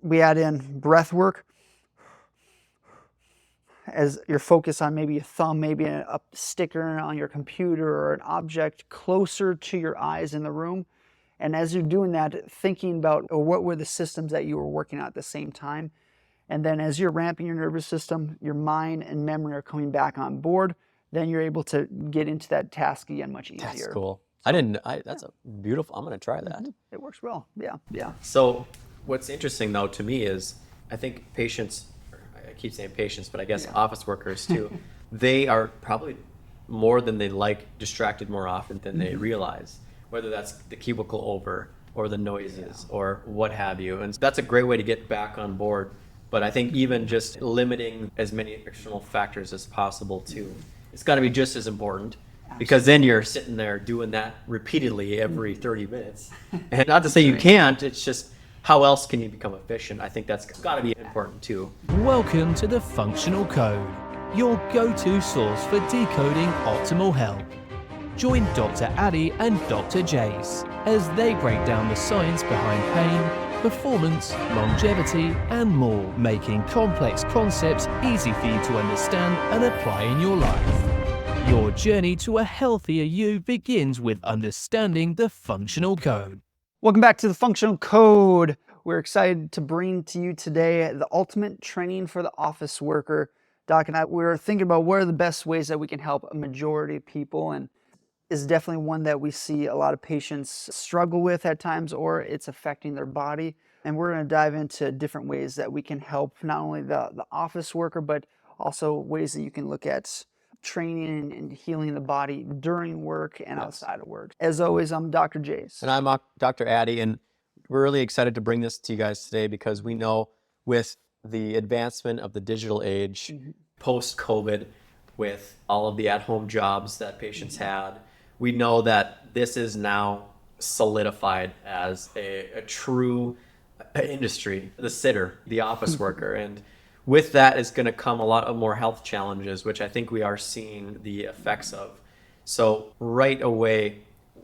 we add in breath work as your focus on maybe a thumb, maybe a sticker on your computer or an object closer to your eyes in the room. And as you're doing that, thinking about what were the systems that you were working on at the same time. And then as you're ramping your nervous system, your mind and memory are coming back on board. Then you're able to get into that task again much easier. That's cool. That's a beautiful, I'm going to try that. It works well. Yeah. So what's interesting though to me is I think patients, I keep saying patients, but I guess office workers too, they are probably more than they like distracted more often than they realize, whether that's the cubicle over or the noises or what have you. And that's a great way to get back on board. But I think even just limiting as many external factors as possible too, it's got to be just as important. Because then you're sitting there doing that repeatedly every 30 minutes. And not to say you can't, it's just how else can you become efficient? I think that's got to be important too. Welcome to the Functional Code, your go-to source for decoding optimal health. Join Dr. Addy and Dr. Jace as they break down the science behind pain, performance, longevity, and more, making complex concepts easy for you to understand and apply in your life. Your journey to a healthier you begins with understanding the Functional Code. Welcome back to the Functional Code. We're excited to bring to you today the ultimate training for the office worker. Doc and I, we're thinking about what are the best ways that we can help a majority of people, and is definitely one that we see a lot of patients struggle with at times, or it's affecting their body. And we're going to dive into different ways that we can help not only the office worker, but also ways that you can look at training and healing the body during work and outside of work. As always, I'm Dr. Jace. And I'm Dr. Addy, and we're really excited to bring this to you guys today because we know with the advancement of the digital age, post-COVID, with all of the at-home jobs that patients had, we know that this is now solidified as a true industry, the sitter, the office worker. And with that is going to come a lot of more health challenges, which I think we are seeing the effects of. So right away,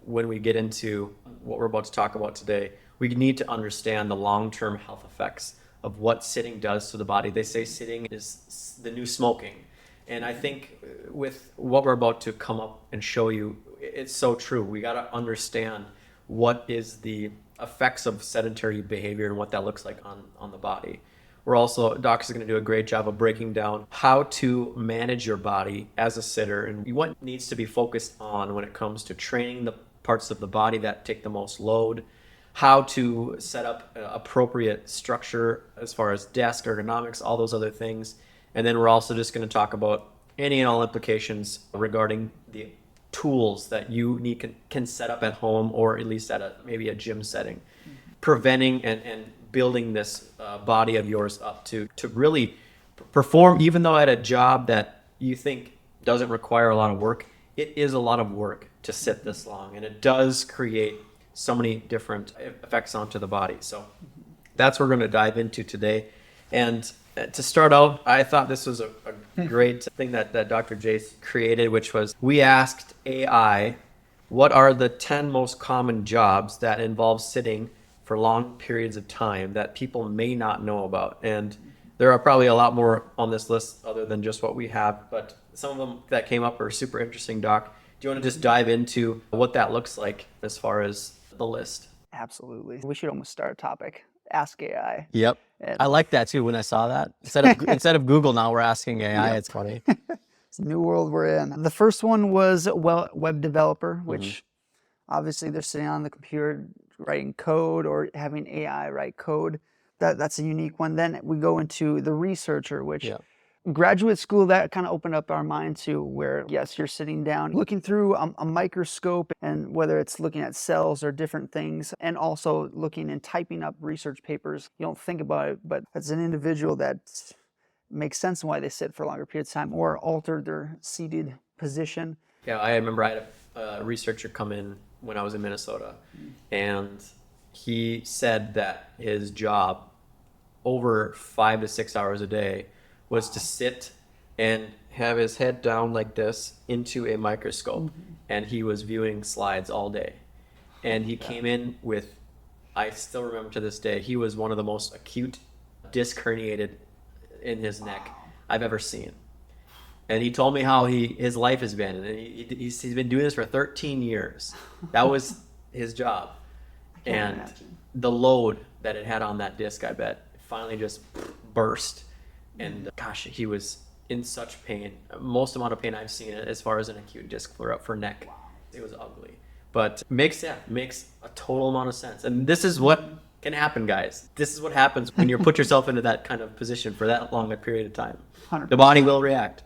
when we get into what we're about to talk about today, we need to understand the long-term health effects of what sitting does to the body. They say sitting is the new smoking. And I think with what we're about to come up and show you, it's so true. We got to understand what is the effects of sedentary behavior and what that looks like on the body. We're also, Doc is going to do a great job of breaking down how to manage your body as a sitter and what needs to be focused on when it comes to training the parts of the body that take the most load, how to set up appropriate structure as far as desk ergonomics, all those other things. And then we're also just going to talk about any and all implications regarding the tools that you can set up at home or at least at maybe a gym setting, preventing and building this body of yours up to really perform, even though at a job that you think doesn't require a lot of work, it is a lot of work to sit this long, and it does create so many different effects onto the body. So that's what we're going to dive into today. And to start out, I thought this was a great thing that Dr. Jace created, which was we asked AI, what are the 10 most common jobs that involve sitting for long periods of time that people may not know about? And there are probably a lot more on this list other than just what we have, but some of them that came up are super interesting. Doc, do you want to just dive into what that looks like as far as the list? Absolutely. We should almost start a topic. Ask AI. Yep. And I like that too when I saw that. Instead of Google, now we're asking AI. It's funny. it's a new world we're in. The first one was web developer, which obviously they're sitting on the computer writing code or having AI write code. That's a unique one. Then we go into the researcher, which graduate school, that kind of opened up our mind to where, yes, you're sitting down looking through a microscope, and whether it's looking at cells or different things, and also looking and typing up research papers. You don't think about it, but as an individual, that makes sense why they sit for longer periods of time or alter their seated position. Yeah, I remember I had a researcher come in when I was in Minnesota, and he said that his job over 5 to 6 hours a day was to sit and have his head down like this into a microscope, and he was viewing slides all day. And he came in with, I still remember to this day, he was one of the most acute disc herniated in his neck I've ever seen. And he told me how his life has been, and he's been doing this for 13 years. That was his job. And imagine. the load that it had on that disc, I bet, finally just burst. And gosh, he was in such pain. Most amount of pain I've seen as far as an acute disc flare up for neck. It was ugly. But makes a total amount of sense. And this is what can happen, guys. This is what happens when you put yourself into that kind of position for that long a period of time. 100%. The body will react.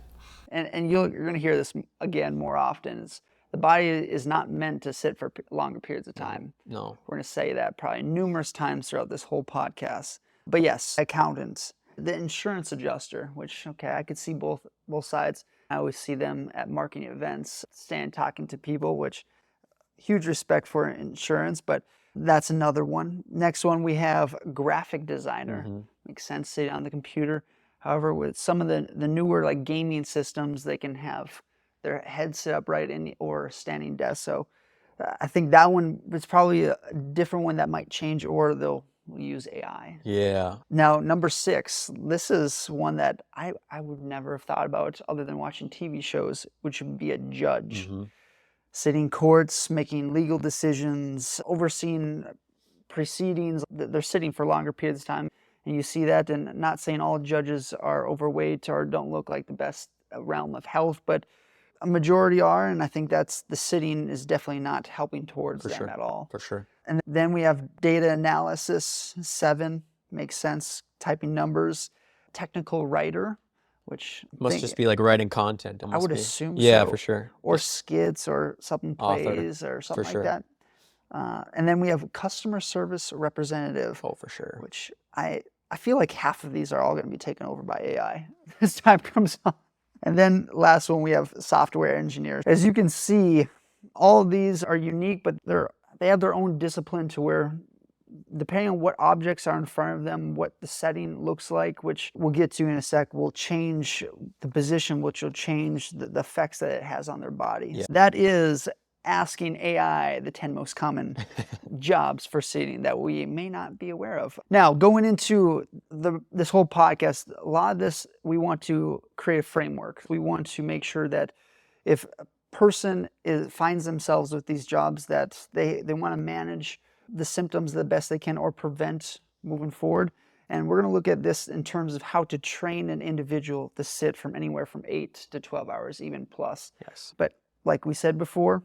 And you're going to hear this again more often. Is the body is not meant to sit for longer periods of time. No. We're going to say that probably numerous times throughout this whole podcast. But yes, accountants, the insurance adjuster, which, okay, I could see both sides. I always see them at marketing events, talking to people, which huge respect for insurance, but that's another one. Next one, we have graphic designer. Makes sense, sitting on the computer. However, with some of the newer like gaming systems, they can have their head sit upright or standing desk. So I think that one is probably a different one that might change, or they'll use AI. Yeah. Now, number 6, this is one that I would never have thought about other than watching TV shows, which would be a judge. Sitting courts, making legal decisions, overseeing proceedings. They're sitting for longer periods of time. And you see that, and not saying all judges are overweight or don't look like the best realm of health, but a majority are, and I think that's the sitting is definitely not helping towards them at all. For sure. And then we have data analysis, 7, makes sense, typing numbers, technical writer, which Must just be like writing content. I would assume Yeah, so. for sure. Or skits or something Author, plays or something sure. like that. And then we have customer service representative. Oh, for sure. Which I feel like half of these are all going to be taken over by AI as time comes on. And then last one, we have software engineers. As you can see, all of these are unique, but they have their own discipline to where, depending on what objects are in front of them, what the setting looks like, which we'll get to in a sec, will change the position, which will change the effects that it has on their body. Yeah. So that is asking AI the 10 most common jobs for sitting that we may not be aware of. Now, going into this whole podcast, a lot of this, we want to create a framework. We want to make sure that if a person finds themselves with these jobs, that they want to manage the symptoms the best they can or prevent moving forward. And we're going to look at this in terms of how to train an individual to sit from anywhere from 8 to 12 hours, even plus. Yes. But like we said before,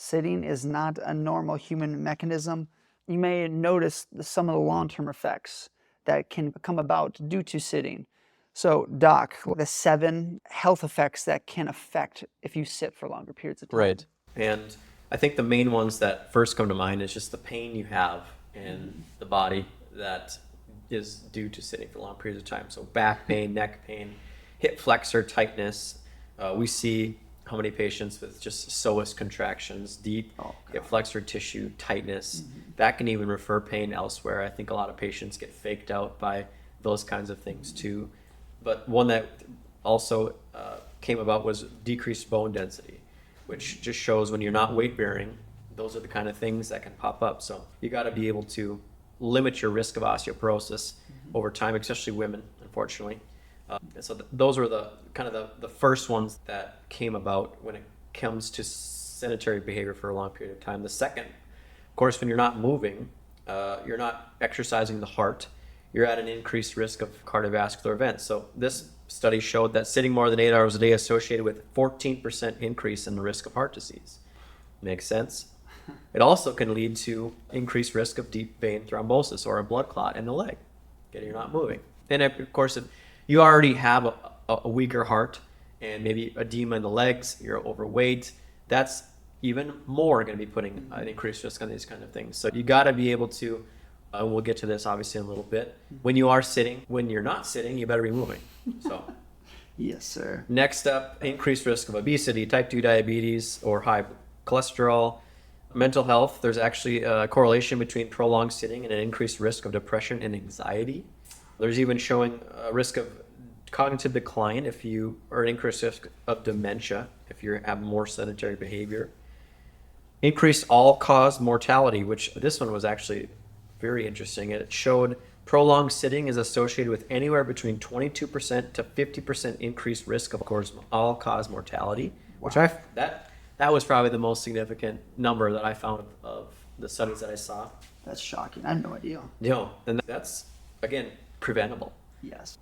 sitting is not a normal human mechanism. You may notice some of the long-term effects that can come about due to sitting. So, Doc, the 7 health effects that can affect if you sit for longer periods of time. Right. And I think the main ones that first come to mind is just the pain you have in the body that is due to sitting for long periods of time. So back pain, neck pain, hip flexor tightness. We see how many patients with just psoas contractions, deep hip flexor tissue tightness. That can even refer pain elsewhere. I think a lot of patients get faked out by those kinds of things too. But one that also came about was decreased bone density, which just shows when you're not weight bearing, those are the kind of things that can pop up. So you got to be able to limit your risk of osteoporosis over time, especially women, unfortunately. So those were the kind of the first ones that came about when it comes to sedentary behavior for a long period of time. The second, of course, when you're not moving, you're not exercising the heart, you're at an increased risk of cardiovascular events. So this study showed that sitting more than 8 hours a day associated with 14% increase in the risk of heart disease. Makes sense? It also can lead to increased risk of deep vein thrombosis or a blood clot in the leg. Okay, you're not moving. And of course, if you already have a weaker heart and maybe edema in the legs, you're overweight, that's even more going to be putting an increased risk on these kind of things. So you got to be able to, we'll get to this obviously in a little bit. When you are sitting, when you're not sitting, you better be moving. So yes, sir. Next up, increased risk of obesity, type 2 diabetes, or high cholesterol. Mental health, there's actually a correlation between prolonged sitting and an increased risk of depression and anxiety. There's even showing a risk of cognitive decline or an increased risk of dementia if you have more sedentary behavior. Increased all-cause mortality, which this one was actually very interesting. It showed Prolonged sitting is associated with anywhere between 22% to 50% increased risk of all-cause mortality, which that was probably the most significant number that I found of the studies that I saw. That's shocking. I had no idea. And that's, again, preventable. Yes.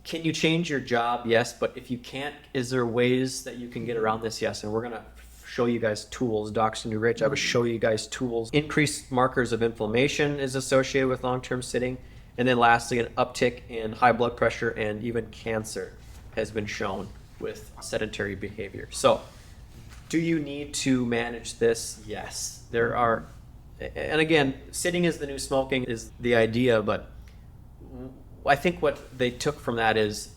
Can you change your job? Yes, but if you can't, is there ways that you can get around this? Yes, and we're going to show you guys tools. Doc's going to do a great job of showing you guys tools. Increased markers of inflammation is associated with long-term sitting. And then lastly, an uptick in high blood pressure and even cancer has been shown with sedentary behavior. So do you need to manage this? Yes. There are, and again, sitting is the new smoking is the idea, but I think what they took from that is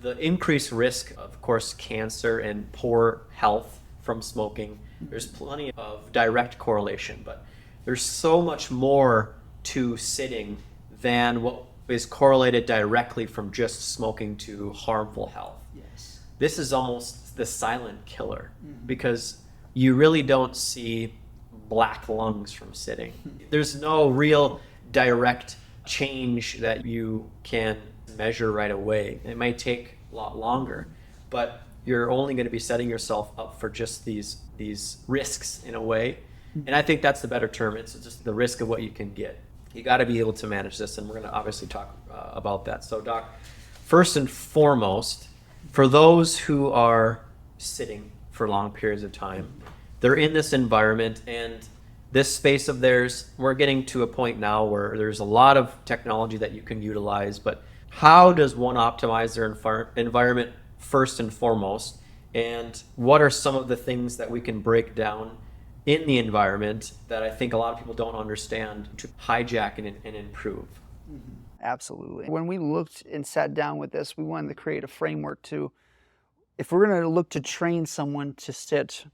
the increased risk, of course, cancer and poor health from smoking. There's plenty of direct correlation, but there's so much more to sitting than what is correlated directly from just smoking to harmful health. Yes. This is almost the silent killer because you really don't see black lungs from sitting. There's no real direct change that you can measure right away. It might take a lot longer, but you're only going to be setting yourself up for just these risks in a way. And I think that's the better term. It's just the risk of what you can get. You got to be able to manage this, and we're going to obviously talk about that. So, Doc, first and foremost, for those who are sitting for long periods of time, they're in this environment, and this space of theirs, we're getting to a point now where there's a lot of technology that you can utilize, but how does one optimize their environment first and foremost, and what are some of the things that we can break down in the environment that I think a lot of people don't understand to hijack and improve? Absolutely. When we looked and sat down with this, we wanted to create a framework to, if we're going to look to train someone to sit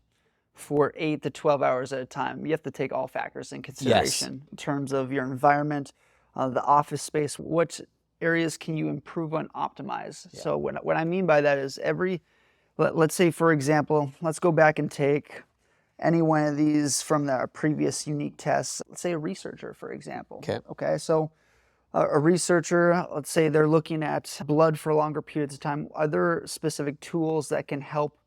for 8 to 12 hours at a time, you have to take all factors in consideration in terms of your environment, the office space, what areas can you improve on, optimize. Yeah. So what I mean by that is let's say, for example, let's go back and take any one of these from the previous unique tests. Let's say a researcher, for example. Okay. So a researcher, let's say they're looking at blood for longer periods of time. Are there specific tools that can help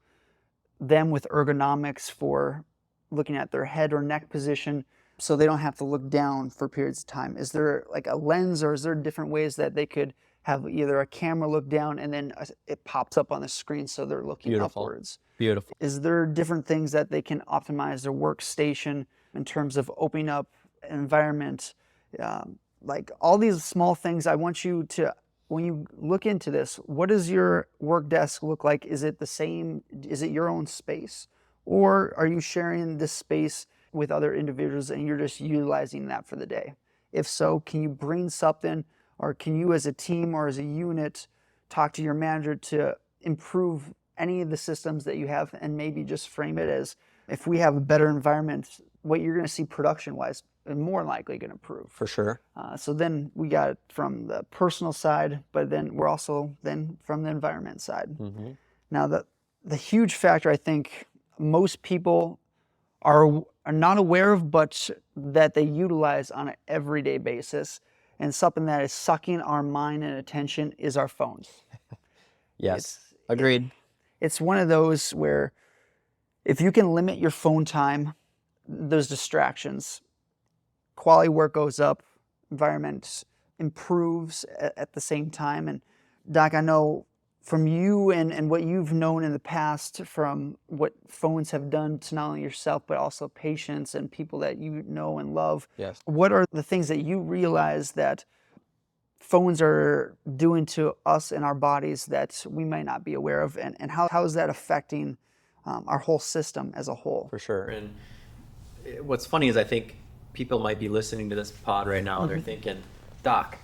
them with ergonomics for looking at their head or neck position so they don't have to look down for periods of time? Is there like a lens, or is there different ways that they could have either a camera look down and then it pops up on the screen so they're looking upwards? Beautiful. Is there different things that they can optimize their workstation in terms of opening up an environment? Like all these small things, I want you to, when you look into this, what does your work desk look like? Is it the same? Is it your own space? Or are you sharing this space with other individuals and you're just utilizing that for the day? If so, can you bring something, or can you as a team or as a unit talk to your manager to improve any of the systems that you have, and maybe just frame it as, if we have a better environment, what you're going to see production-wise and more likely going to improve. For sure. So then we got it from the personal side, but then we're also then from the environment side. Mm-hmm. Now the huge factor I think most people are not aware of, but that they utilize on an everyday basis, and something that is sucking our mind and attention, is our phones. Yes, agreed. It's one of those where if you can limit your phone time, those distractions, quality work goes up, environment improves at the same time. And Doc, I know from you and what you've known in the past, from what phones have done to not only yourself, but also patients and people that you know and love. Yes. What are the things that you realize that phones are doing to us and our bodies that we might not be aware of, and how is that affecting our whole system as a whole? For sure. And what's funny is I think people might be listening to this pod right now and they're thinking, Doc,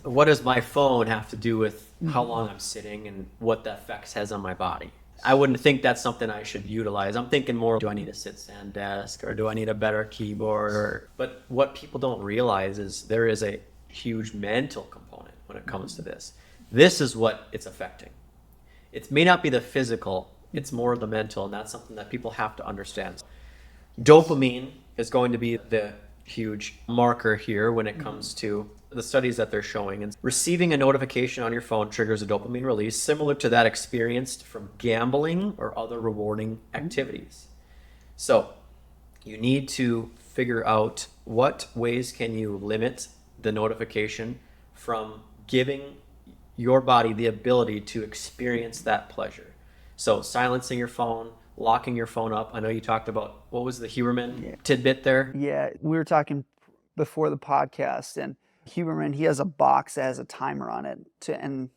what does my phone have to do with how long I'm sitting and what the effects has on my body? I wouldn't think that's something I should utilize. I'm thinking more, do I need a sit-stand desk, or do I need a better keyboard? But what people don't realize is there is a huge mental component when it comes to this. This is what it's affecting. It may not be the physical, it's more the mental, and that's something that people have to understand. Dopamine is going to be the huge marker here when it comes to the studies that they're showing. And receiving a notification on your phone triggers a dopamine release similar to that experienced from gambling or other rewarding activities. So you need to figure out what ways can you limit the notification from giving your body the ability to experience that pleasure. So silencing your phone, locking your phone up. I know you talked about, what was the Huberman tidbit there? Yeah, we were talking before the podcast, and Huberman, he has a box that has a timer on it, and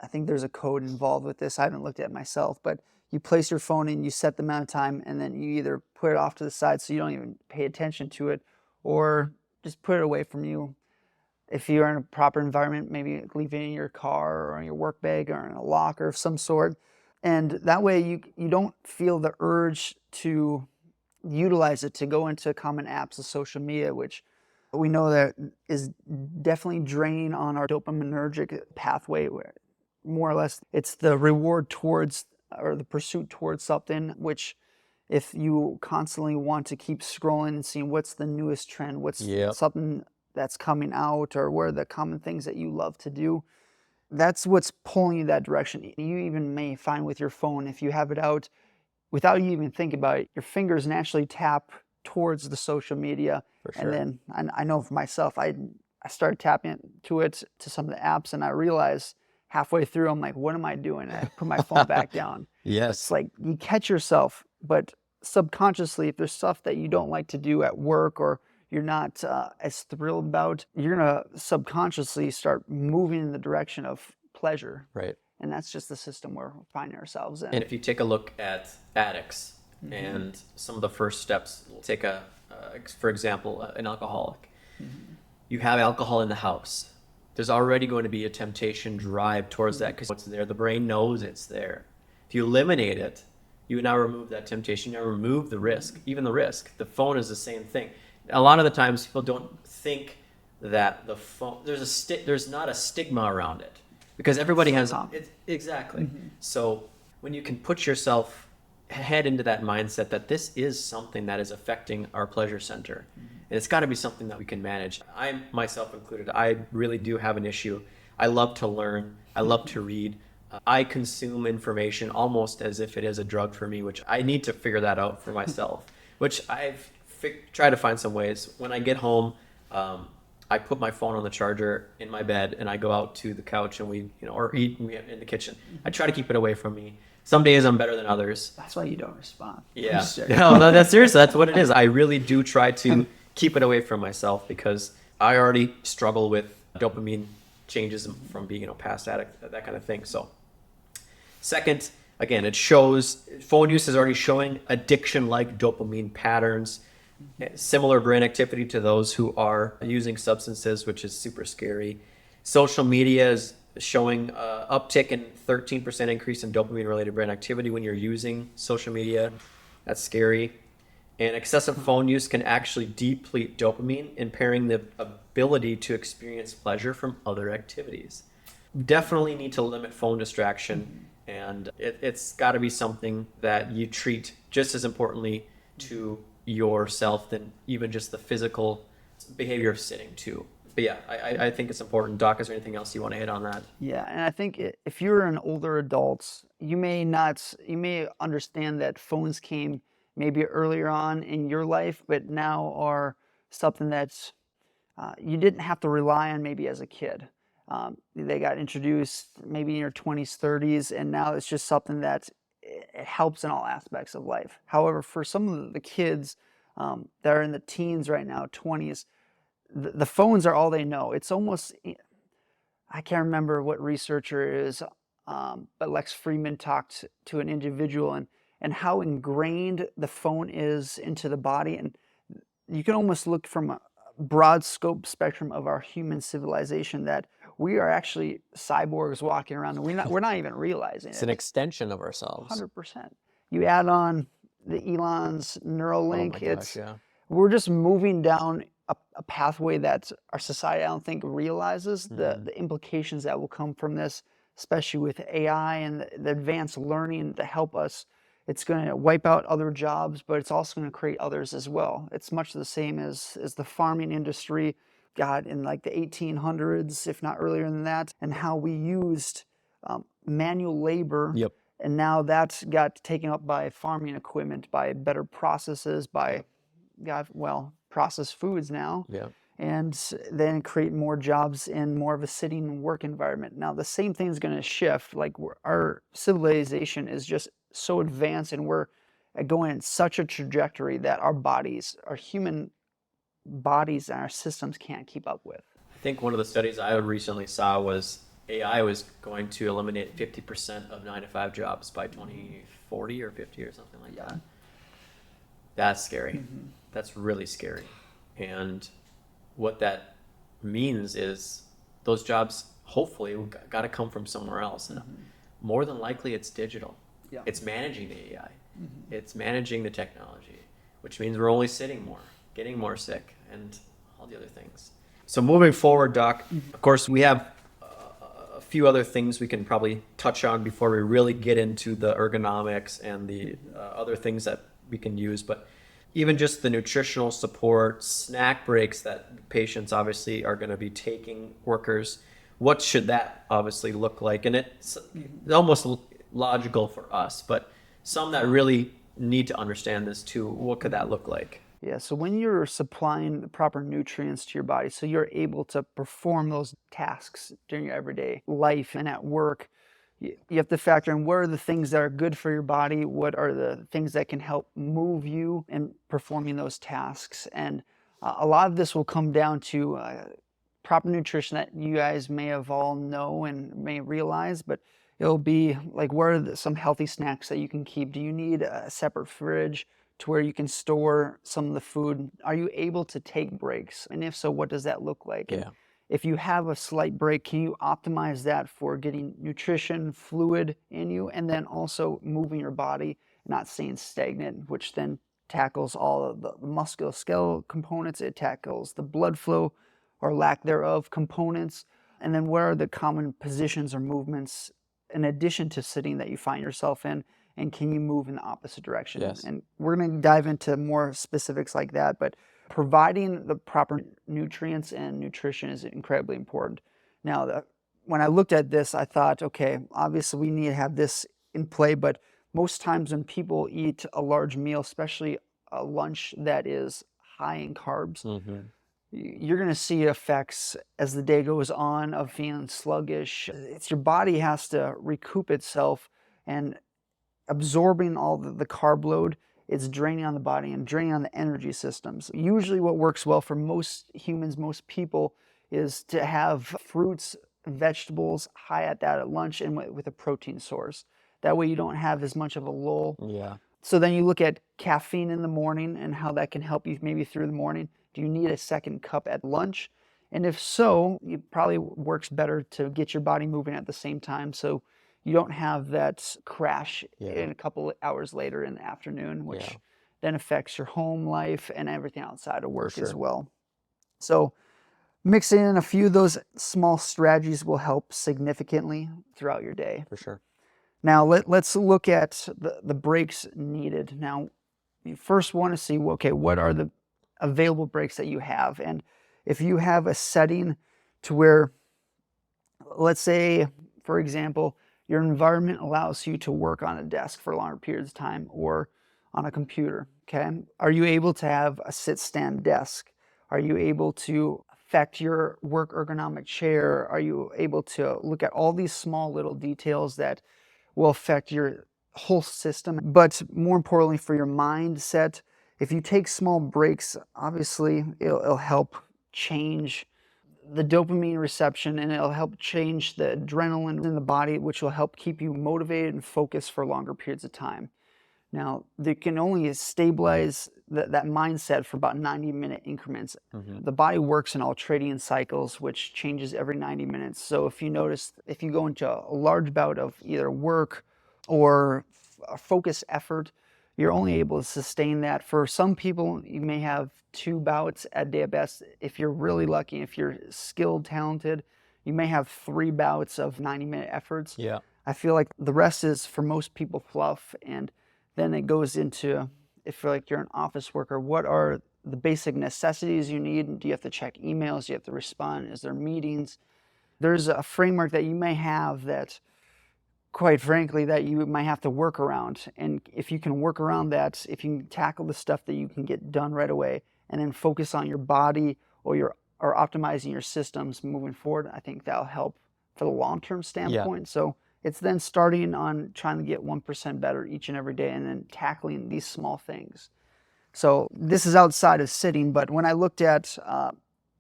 I think there's a code involved with this. I haven't looked at it myself, but you place your phone in, you set the amount of time, and then you either put it off to the side so you don't even pay attention to it, or just put it away from you. If you're in a proper environment, maybe leave it in your car or in your work bag or in a locker of some sort. And that way you don't feel the urge to utilize it to go into common apps of social media, which we know that is definitely draining on our dopaminergic pathway, where more or less it's the reward towards or the pursuit towards something, which if you constantly want to keep scrolling and seeing what's the newest trend, what's something that's coming out, or what are the common things that you love to do, that's what's pulling you that direction. You even may find with your phone, if you have it out, without you even thinking about it, your fingers naturally tap towards the social media. For sure. And then I know for myself, I started tapping to it, to some of the apps, and I realized halfway through, I'm like, what am I doing? I put my phone back down. Yes. It's like you catch yourself, but subconsciously, if there's stuff that you don't like to do at work or you're not as thrilled about, you're going to subconsciously start moving in the direction of pleasure. Right. And that's just the system we're finding ourselves in. And if you take a look at addicts and some of the first steps, take for example, an alcoholic. You have alcohol in the house. There's already going to be a temptation drive towards that because it's there. The brain knows it's there. If you eliminate it, you now remove that temptation. You now remove the risk, even the risk. The phone is the same thing. A lot of the times people don't think that the phone, there's not a stigma around it because everybody has it. Exactly. So when you can put yourself head into that mindset that this is something that is affecting our pleasure center, and it's got to be something that we can manage. I myself included, I really do have an issue. I love to learn. I love to read. I consume information almost as if it is a drug for me, which I need to figure that out for myself, which I've tried to find some ways. When I get home, I put my phone on the charger in my bed and I go out to the couch and we or eat in the kitchen. I try to keep it away from me. Some days I'm better than others. That's why you don't respond. Yeah. No, that's seriously, that's what it is. I really do try to keep it away from myself because I already struggle with dopamine changes from being past addict, that kind of thing. So second, again, it shows phone use is already showing addiction-like dopamine patterns, similar brain activity to those who are using substances, which is super scary. Social media is showing uptick in 13% increase in dopamine-related brain activity when you're using social media. That's scary. And excessive phone use can actually deplete dopamine, impairing the ability to experience pleasure from other activities. Definitely need to limit phone distraction, and it's got to be something that you treat just as importantly to yourself than even just the physical behavior of sitting too. But yeah, I think it's important. Doc, is there anything else you want to hit on that? Yeah, and I think if you're an older adult, you may understand that phones came maybe earlier on in your life, but now are something that's you didn't have to rely on maybe as a kid. They got introduced maybe in your 20s, 30s, and now it's just something that it helps in all aspects of life. However, for some of the kids that are in the teens right now, 20s, the phones are all they know. It's almost, I can't remember what researcher it is, but Lex Friedman talked to an individual and how ingrained the phone is into the body. And you can almost look from a broad scope spectrum of our human civilization that we are actually cyborgs walking around and we're not even realizing it. It's an extension of ourselves. 100%. You add on the Elon's Neuralink, Oh my gosh, yeah. We're just moving down a pathway that our society, I don't think, realizes the implications that will come from this, especially with AI and the advanced learning to help us. It's going to wipe out other jobs, but it's also going to create others as well. It's much the same as the farming industry God, in like the 1800s, if not earlier than that, and how we used manual labor. Yep. And now that's got taken up by farming equipment, by better processes, by processed foods now. Yeah. And then create more jobs in more of a sitting work environment. Now, the same thing is going to shift. Like our civilization is just so advanced, and we're going in such a trajectory that our human bodies and our systems can't keep up with. I think one of the studies I recently saw was AI was going to eliminate 50% of 9-to-5 jobs by 2040 or 50 or something like that. That's scary. That's really scary. And what that means is those jobs hopefully got to come from somewhere else. And more than likely it's digital. Yeah. It's managing the AI. It's managing the technology, which means we're only sitting more, getting more sick, and all the other things. So moving forward, Doc, of course, we have a few other things we can probably touch on before we really get into the ergonomics and the other things that we can use. But even just the nutritional support, snack breaks that patients obviously are going to be taking, workers, what should that obviously look like? And it's almost logical for us, but some that really need to understand this too, what could that look like? Yeah, so when you're supplying the proper nutrients to your body, so you're able to perform those tasks during your everyday life and at work, you have to factor in what are the things that are good for your body, what are the things that can help move you in performing those tasks. And a lot of this will come down to proper nutrition that you guys may have all know and may realize, but it'll be like, what are some healthy snacks that you can keep? Do you need a separate fridge to where you can store some of the food? Are you able to take breaks? And if so, what does that look like? Yeah. If you have a slight break, can you optimize that for getting nutrition, fluid in you, and then also moving your body, not staying stagnant, which then tackles all of the musculoskeletal components. It tackles the blood flow or lack thereof components. And then what are the common positions or movements in addition to sitting that you find yourself in? And can you move in the opposite direction? Yes. And we're going to dive into more specifics like that, but providing the proper nutrients and nutrition is incredibly important. Now, when I looked at this, I thought, okay, obviously we need to have this in play, but most times when people eat a large meal, especially a lunch that is high in carbs, you're going to see effects as the day goes on of feeling sluggish. It's your body has to recoup itself, and absorbing all the carb load, it's draining on the body and draining on the energy systems. Usually what works well for most humans, most people, is to have fruits, vegetables high at that at lunch and with a protein source. That way you don't have as much of a lull. Yeah. So then you look at caffeine in the morning and how that can help you maybe through the morning. Do you need a second cup at lunch? And if so, it probably works better to get your body moving at the same time, so you don't have that crash in a couple of hours later in the afternoon, which then affects your home life and everything outside of work as well. So mixing in a few of those small strategies will help significantly throughout your day. For sure. Now let's look at the breaks needed. Now, you first want to see, okay, what are the available breaks that you have? And if you have a setting to where, let's say, for example, your environment allows you to work on a desk for longer periods of time or on a computer, okay? Are you able to have a sit-stand desk? Are you able to affect your work ergonomic chair? Are you able to look at all these small little details that will affect your whole system? But more importantly, for your mindset, if you take small breaks, obviously it'll help change the dopamine reception, and it'll help change the adrenaline in the body, which will help keep you motivated and focused for longer periods of time. Now, they can only stabilize that mindset for about 90-minute increments. The body works in ultradian cycles, which changes every 90 minutes. So if you notice, if you go into a large bout of either work or a focused effort, you're only able to sustain that. For some people, you may have 2 bouts a day at best. If you're really lucky, if you're skilled, talented, you may have 3 bouts of 90-minute efforts. Yeah. I feel like the rest is, for most people, fluff. And then it goes into, if you're like you're an office worker, what are the basic necessities you need. Do you have to check emails? Do you have to respond? Is there meetings? There's a framework that you may have that, quite frankly, that you might have to work around. And if you can work around that, if you can tackle the stuff that you can get done right away and then focus on your body or optimizing your systems moving forward, I think that'll help for the long-term standpoint. So it's then starting on trying to get 1% better each and every day and then tackling these small things. So this is outside of sitting, but when I looked at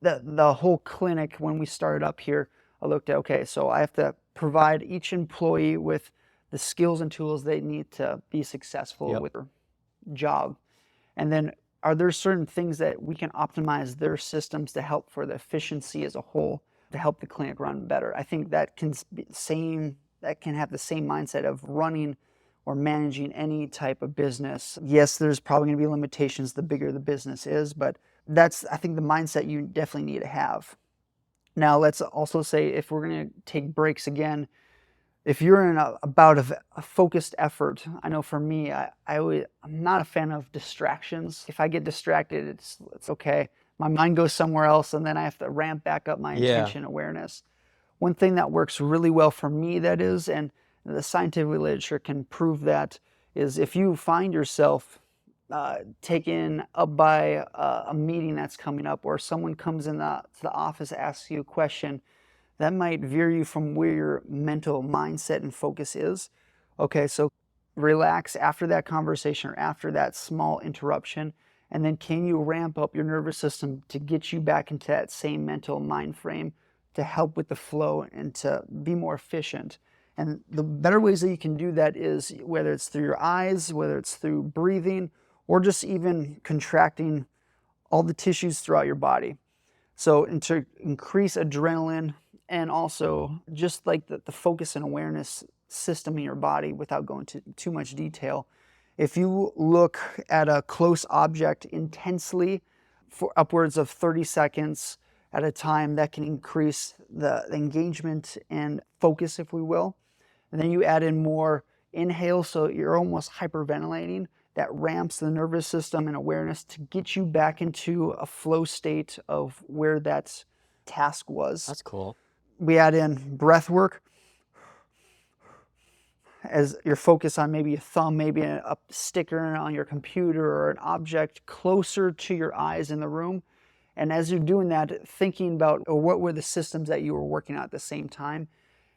the whole clinic, when we started up here, I looked at, okay, so I have to provide each employee with the skills and tools they need to be successful with their job. And then are there certain things that we can optimize their systems to help for the efficiency as a whole, to help the clinic run better? I think that can have the same mindset of running or managing any type of business. Yes, there's probably going to be limitations the bigger the business is, but that's, I think, the mindset you definitely need to have. Now, let's also say, if we're going to take breaks again, if you're in a bout of a focused effort, I know for me, I'm not a fan of distractions. If I get distracted, it's okay. My mind goes somewhere else, and then I have to ramp back up my attention awareness. One thing that works really well for me, that is, and the scientific literature can prove that, is if you find yourself taken up by a meeting that's coming up, or someone comes in to the office, asks you a question, that might veer you from where your mental mindset and focus is. Okay, so relax after that conversation or after that small interruption, and then can you ramp up your nervous system to get you back into that same mental mind frame to help with the flow and to be more efficient. And the better ways that you can do that is whether it's through your eyes, whether it's through breathing, or just even contracting all the tissues throughout your body. So, and to increase adrenaline, and also just like the focus and awareness system in your body, without going to too much detail, if you look at a close object intensely for upwards of 30 seconds at a time, that can increase the engagement and focus, if we will. And then you add in more inhale, so you're almost hyperventilating. That ramps the nervous system and awareness to get you back into a flow state of where that task was. That's cool. We add in breath work as your focus on maybe a thumb, maybe a sticker on your computer or an object closer to your eyes in the room. And as you're doing that, thinking about what were the systems that you were working on at the same time.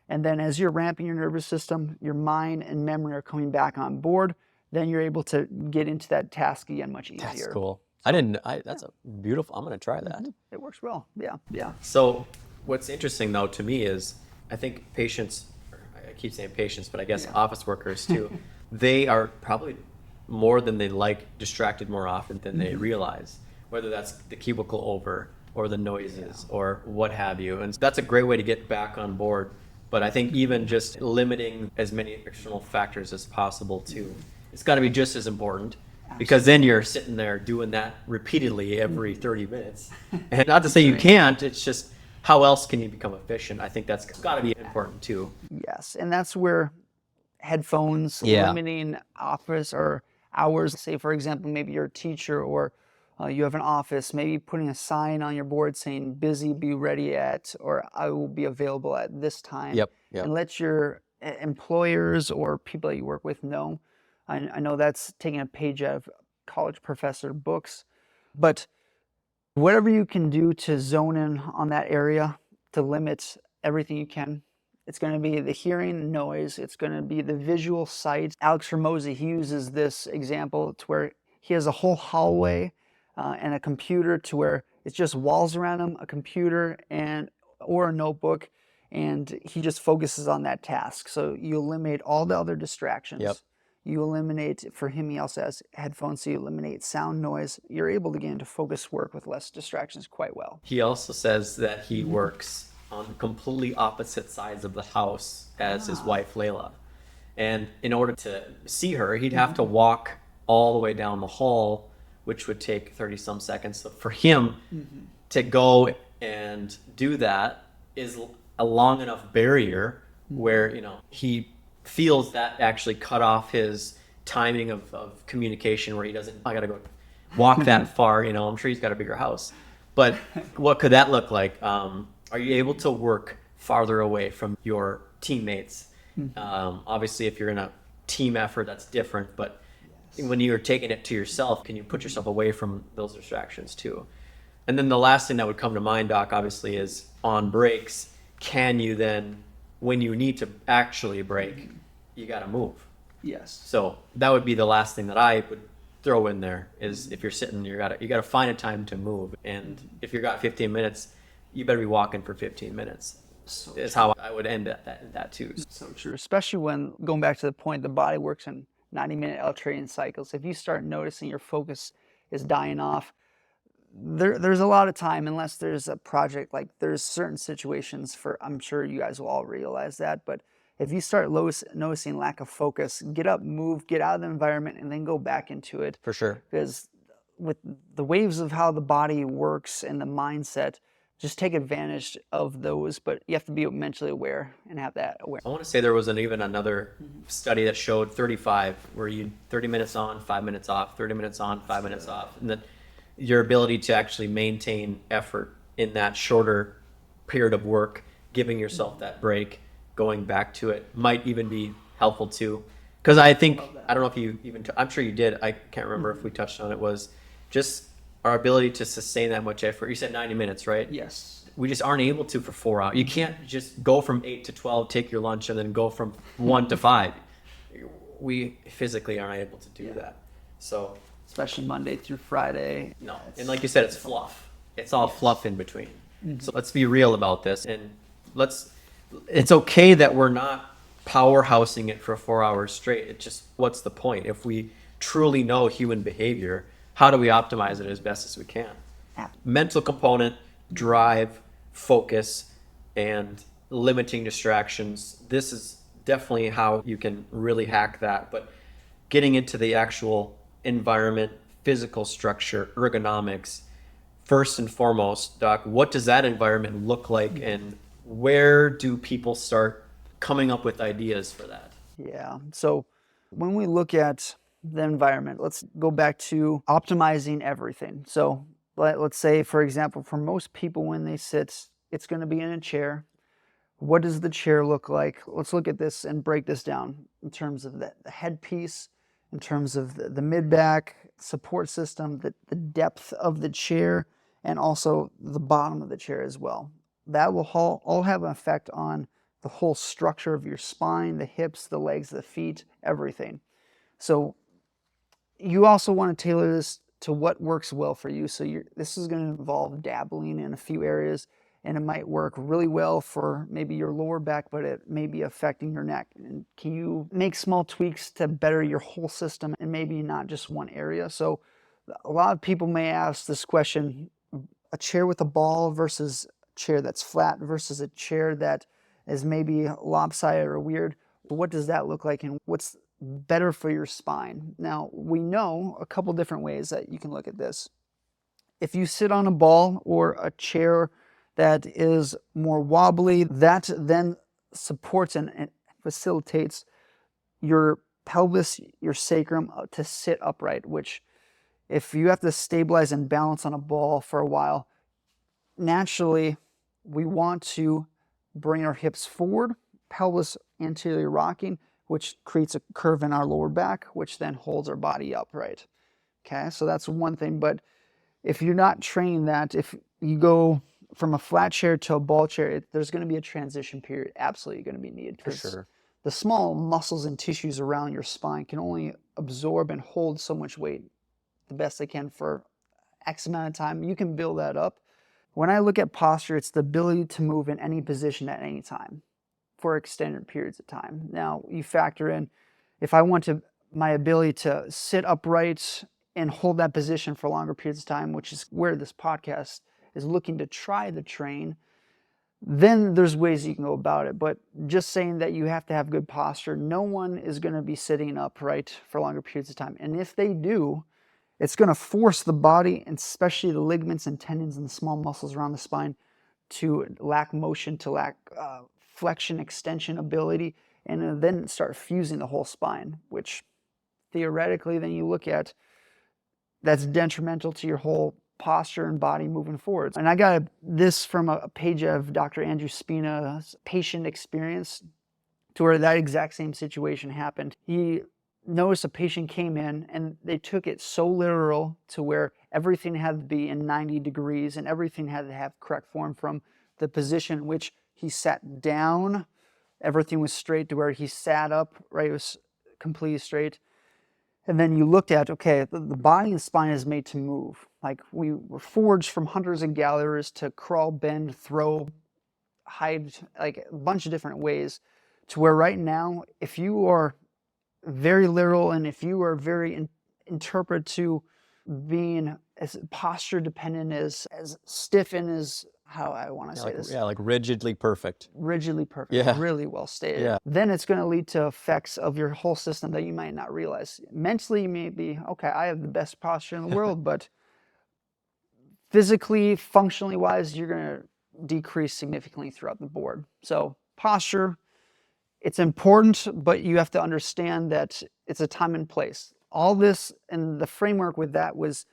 And then as you're ramping your nervous system, your mind and memory are coming back on board. Then you're able to get into that task again much easier. That's cool. That's a beautiful, I'm going to try that. It works well. Yeah. So what's interesting though to me is, I think patients, I keep saying patients, but I guess office workers too, they are probably more than they like distracted more often than they realize, whether that's the cubicle over or the noises or what have you. And that's a great way to get back on board. But I think even just limiting as many external factors as possible too, it's got to be just as important, because then you're sitting there doing that repeatedly every 30 minutes. And not to say you can't, it's just how else can you become efficient? I think that's got to be important too. Yes, and that's where headphones, limiting office or hours, say for example, maybe you're a teacher or you have an office, maybe putting a sign on your board saying busy, be ready at, or I will be available at this time. Yep. And let your employers or people that you work with know. I know that's taking a page out of college professor books, but whatever you can do to zone in on that area, to limit everything you can. It's going to be the hearing noise. It's going to be the visual sight. Alex Hormozy, he uses this example to where he has a whole hallway and a computer to where it's just walls around him, a computer or a notebook, and he just focuses on that task. So you eliminate all the other distractions. Yep. You eliminate, for him, he also has headphones, so you eliminate sound noise. You're able to get into focus work with less distractions quite well. He also says that he works on completely opposite sides of the house as his wife, Layla. And in order to see her, he'd have to walk all the way down the hall, which would take 30 some seconds. So for him to go and do that is a long enough barrier where, he feels that actually cut off his timing of communication, where he doesn't, I gotta go walk that far. You know, I'm sure he's got a bigger house. But what could that look like? Are you able to work farther away from your teammates? Obviously, if you're in a team effort, that's different. But when you're taking it to yourself, can you put yourself away from those distractions too? And then the last thing that would come to mind, Doc, obviously, is on breaks. Can you then, when you need to actually break, you got to move? Yes. So that would be the last thing that I would throw in there is if you're sitting, you gotta find a time to move. And if you got 15 minutes, you better be walking for 15 minutes. So Is how I would end that too. So true, especially when going back to the point, the body works in 90-minute alternating cycles. If you start noticing your focus is dying off, there's a lot of time, unless there's a project, like there's certain situations for, I'm sure you guys will all realize that, but if you start noticing lack of focus, get up, move, get out of the environment, and then go back into it. For sure. Because with the waves of how the body works and the mindset, just take advantage of those, but you have to be mentally aware and have that awareness. I want to say there was even another study that showed 35, where you 30 minutes on, 5 minutes off, 30 minutes on, 5 minutes off, and then your ability to actually maintain effort in that shorter period of work, giving yourself that break, going back to it, might even be helpful too. Because I think, I don't know if you even, I'm sure you did, I can't remember if we touched on it, was just our ability to sustain that much effort. You said 90 minutes, right? Yes. We just aren't able to for 4 hours. You can't just go from 8 to 12, take your lunch, and then go from 1 to 5. We physically aren't able to do that. So, Especially Monday through Friday. no. And like you said, it's fluff. It's all fluff in between. So let's be real about this. And it's okay that we're not powerhousing it for 4 hours straight. It's just, what's the point? If we truly know human behavior, how do we optimize it as best as we can? Mental component, drive, focus, and limiting distractions. This is definitely how you can really hack that. But getting into the actual environment, physical structure, ergonomics, first and foremost, Doc, what does that environment look like, and where do people start coming up with ideas for that? Yeah. So when we look at the environment, let's go back to optimizing everything. So let's say, for example, for most people, when they sit, it's going to be in a chair. What does the chair look like? Let's look at this and break this down in terms of the headpiece, in terms of the mid-back support system, the depth of the chair, and also the bottom of the chair as well. That will all have an effect on the whole structure of your spine, the hips, the legs, the feet, everything. So you also want to tailor this to what works well for you. So this is going to involve dabbling in a few areas, and it might work really well for maybe your lower back, but it may be affecting your neck. And can you make small tweaks to better your whole system and maybe not just one area? So a lot of people may ask this question: a chair with a ball versus a chair that's flat versus a chair that is maybe lopsided or weird. What does that look like, and what's better for your spine? Now, we know a couple different ways that you can look at this. If you sit on a ball or a chair that is more wobbly, that then supports and facilitates your pelvis, your sacrum to sit upright, which if you have to stabilize and balance on a ball for a while, naturally we want to bring our hips forward, pelvis anteriorly rocking, which creates a curve in our lower back, which then holds our body upright. Okay, so that's one thing. But if you're not training that, if you go from a flat chair to a ball chair, there's going to be a transition period absolutely going to be needed. For sure. The small muscles and tissues around your spine can only absorb and hold so much weight the best they can for X amount of time. You can build that up. When I look at posture, it's the ability to move in any position at any time for extended periods of time. Now, you factor in, if I want my ability to sit upright and hold that position for longer periods of time, which is where this podcast is looking to try to train, then there's ways you can go about it. But just saying that you have to have good posture, no one is going to be sitting upright for longer periods of time. And if they do, it's going to force the body, and especially the ligaments and tendons and the small muscles around the spine, to lack motion, to lack flexion, extension ability, and then start fusing the whole spine, which theoretically then you look at, that's detrimental to your whole posture and body moving forward. And I got this from a page of Dr. Andrew Spina's patient experience, to where that exact same situation happened. He noticed a patient came in and they took it so literal to where everything had to be in 90 degrees and everything had to have correct form, from the position in which he sat down, everything was straight, to where he sat up, right, it was completely straight. And then you looked at, okay, the body and spine is made to move. Like, we were forged from hunters and gatherers to crawl, bend, throw, hide, like a bunch of different ways, to where right now, if you are very literal and if you are very interpret to being as posture dependent, as stiff and as, how I want to say this. Yeah, like rigidly perfect. Rigidly perfect. Yeah. Really well stated. Yeah. Then it's going to lead to effects of your whole system that you might not realize. Mentally, you may be, okay, I have the best posture in the world, but physically, functionally wise, you're going to decrease significantly throughout the board. So posture, it's important, but you have to understand that it's a time and place. All this, and the framework with that was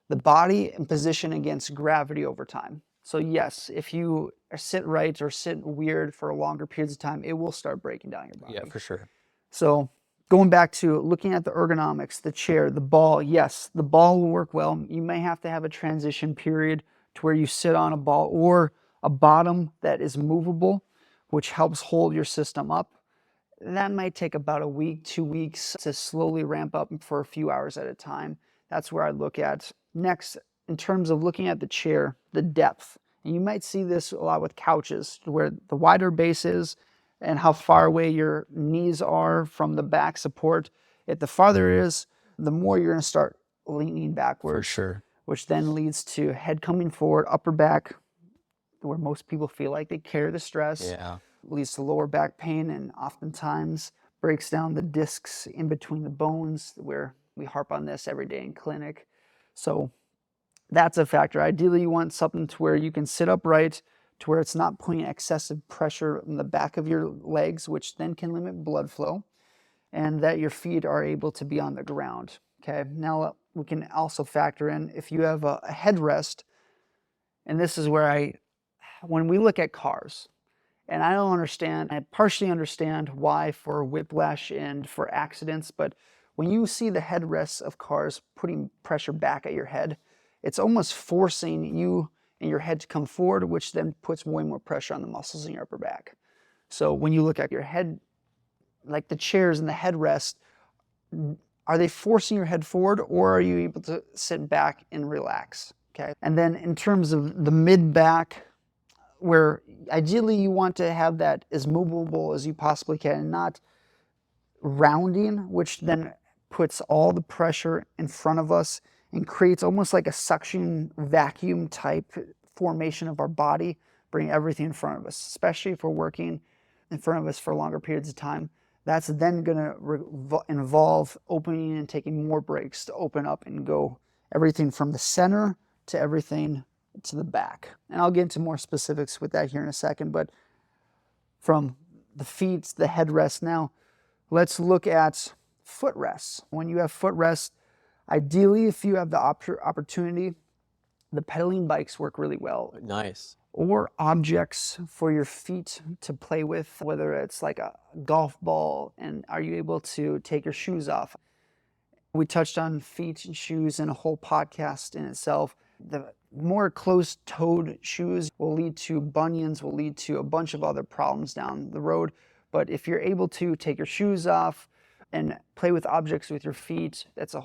the body and position against gravity over time. So yes, if you sit right or sit weird for longer periods of time, it will start breaking down your body. Yeah, for sure. So going back to looking at the ergonomics, the chair, the ball, yes, the ball will work well. You may have to have a transition period to where you sit on a ball or a bottom that is movable, which helps hold your system up. That might take about a week, 2 weeks to slowly ramp up for a few hours at a time. That's where I look at. Next, in terms of looking at the chair, the depth. And you might see this a lot with couches, where the wider base is and how far away your knees are from the back support. If the farther it is, the more you're going to start leaning backwards. For sure. Which then leads to head coming forward, upper back, where most people feel like they carry the stress. Yeah. Leads to lower back pain, and oftentimes breaks down the discs in between the bones, where we harp on this every day in clinic. So that's a factor. Ideally, you want something to where you can sit upright, to where it's not putting excessive pressure on the back of your legs, which then can limit blood flow, and that your feet are able to be on the ground. Okay, now we can also factor in if you have a headrest, and this is where when we look at cars, and I don't understand, I partially understand why for whiplash and for accidents, but when you see the headrests of cars putting pressure back at your head, it's almost forcing you and your head to come forward, which then puts way more pressure on the muscles in your upper back. So when you look at your head, like the chairs and the headrest, are they forcing your head forward, or are you able to sit back and relax? Okay. And then in terms of the mid-back, where ideally you want to have that as movable as you possibly can, and not rounding, which then puts all the pressure in front of us and creates almost like a suction vacuum type formation of our body, bringing everything in front of us, especially if we're working in front of us for longer periods of time. That's then going to involve opening and taking more breaks to open up and go everything from the center to everything to the back. And I'll get into more specifics with that here in a second, but from the feet, the headrest now, let's look at footrests. When you have footrests, ideally, if you have the opportunity, the pedaling bikes work really well. Nice. Or objects for your feet to play with, whether it's like a golf ball, and are you able to take your shoes off? We touched on feet and shoes in a whole podcast in itself. The more closed-toed shoes will lead to bunions, will lead to a bunch of other problems down the road. But if you're able to take your shoes off and play with objects with your feet, it's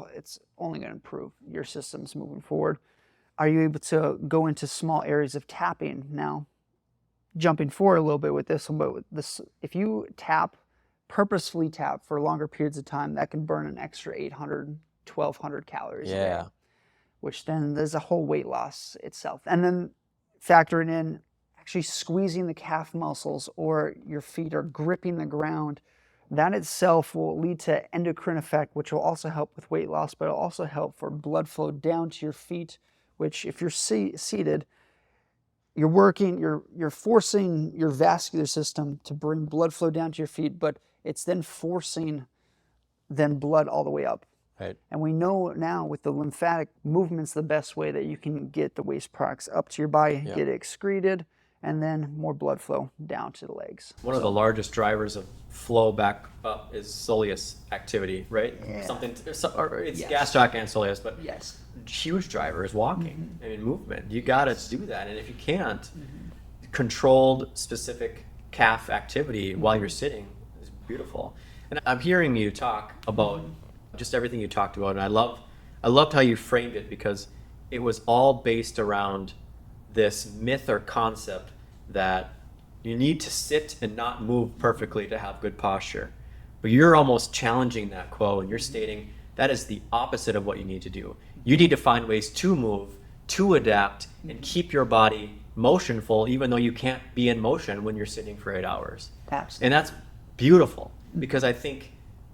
only going to improve your systems moving forward. Are you able to go into small areas of tapping? Now, jumping forward a little bit with this one, but with this, if you purposefully tap for longer periods of time, that can burn an extra 800, 1,200 calories a day, which then there's a whole weight loss itself. And then factoring in actually squeezing the calf muscles, or your feet are gripping the ground, that itself will lead to endocrine effect, which will also help with weight loss, but it'll also help for blood flow down to your feet, which if you're seated, you're forcing your vascular system to bring blood flow down to your feet, but it's then forcing blood all the way up Right. And we know now with the lymphatic movements, the best way that you can get the waste products up to your body, Yep. get it excreted, and then more blood flow down to the legs. One of the largest drivers of flow back up is soleus activity, right? Yeah. It's Yes. gastroc and soleus, but Yes. huge driver is walking. I mean, movement. You got to do that, and if you can't, controlled specific calf activity while you're sitting is beautiful. And I'm hearing you talk about just everything you talked about, and I loved how you framed it, because it was all based around this myth or concept that you need to sit and not move perfectly to have good posture. But you're almost challenging that quote, and you're stating that is the opposite of what you need to do. You need to find ways to move, to adapt, and keep your body motionful, even though you can't be in motion when you're sitting for 8 hours. Absolutely. And that's beautiful, because I think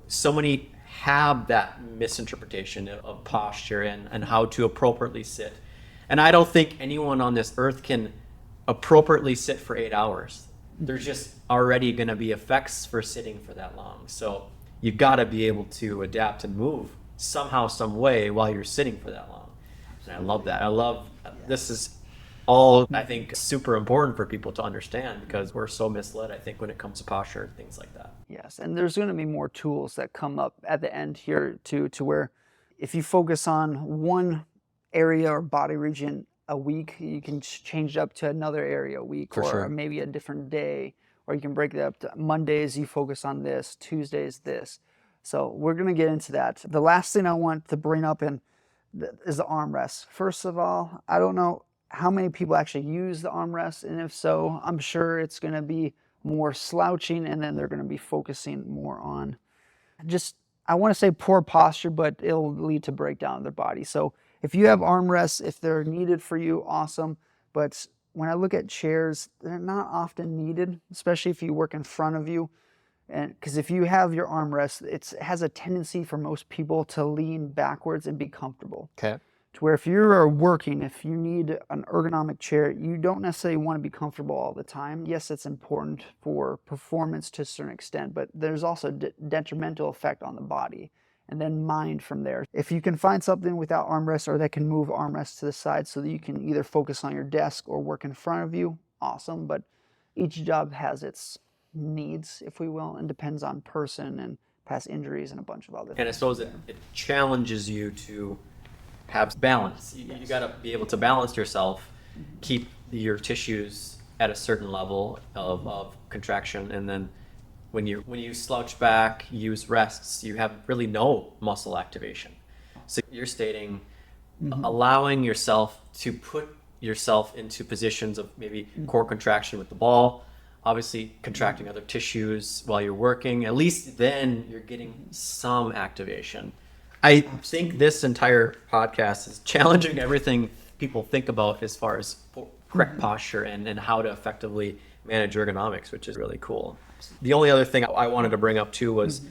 so many have that misinterpretation of posture and how to appropriately sit. And I don't think anyone on this earth can appropriately sit for 8 hours. There's just already going to be effects for sitting for that long. So you got to be able to adapt and move somehow, some way while you're sitting for that long. And I love that. This is all, I think, super important for people to understand, because we're so misled, I think, when it comes to posture and things like that. Yes, and there's going to be more tools that come up at the end here too, to where if you focus on one area or body region a week, you can change it up to another area a week, For or sure. maybe a different day, or you can break it up to Mondays you focus on this, Tuesdays this. So we're going to get into that. The last thing I want to bring up is the armrest. First of all, I don't know how many people actually use the armrest, and if so, I'm sure it's going to be more slouching, and then they're going to be focusing more on just, I want to say poor posture, but it'll lead to breakdown of their body. So if you have armrests, if they're needed for you, awesome. But when I look at chairs, they're not often needed, especially if you work in front of you. And because if you have your armrest, it has a tendency for most people to lean backwards and be comfortable. Okay. To where if you're working, if you need an ergonomic chair, you don't necessarily want to be comfortable all the time. Yes, it's important for performance to a certain extent, but there's also detrimental effect on the body, and then mind from there. If you can find something without armrests, or that can move armrests to the side so that you can either focus on your desk or work in front of you, awesome. But each job has its needs, if we will, and depends on person and past injuries and a bunch of other things. And I suppose it challenges you to have balance. You got to be able to balance yourself, keep your tissues at a certain level of contraction, and then when you slouch back, use rests, you have really no muscle activation. So you're stating allowing yourself to put yourself into positions of maybe core contraction with the ball, obviously contracting other tissues while you're working. At least then you're getting some activation. I think this entire podcast is challenging everything people think about as far as correct posture and how to effectively manage ergonomics, which is really cool. The only other thing I wanted to bring up too was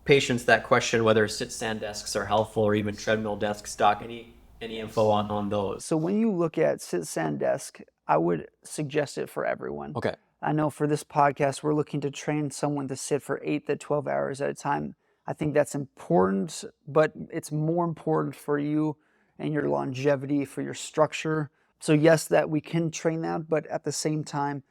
patients that question whether sit-stand desks are helpful, or even treadmill desks. Doc, any info on those? So when you look at sit-stand desk, I would suggest it for everyone. Okay. I know for this podcast, we're looking to train someone to sit for 8 to 12 hours at a time. I think that's important, but it's more important for you and your longevity, for your structure. So yes, that we can train that, but at the same time,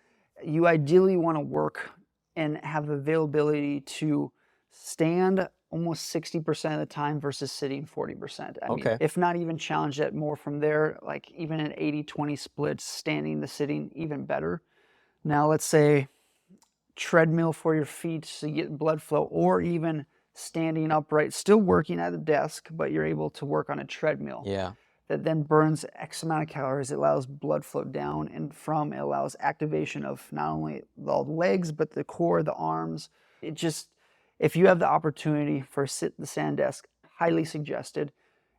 you ideally want to work and have availability to stand almost 60% of the time versus sitting 40%. I mean, if not even challenge that more from there, like even an 80-20 split, standing to sitting, even better. Now let's say treadmill for your feet so you get blood flow, or even standing upright, still working at a desk, but you're able to work on a treadmill. Yeah. That then burns X amount of calories. It allows blood flow down and from. It allows activation of not only the legs, but the core, the arms. It just, if you have the opportunity for a sit-stand desk, highly suggested.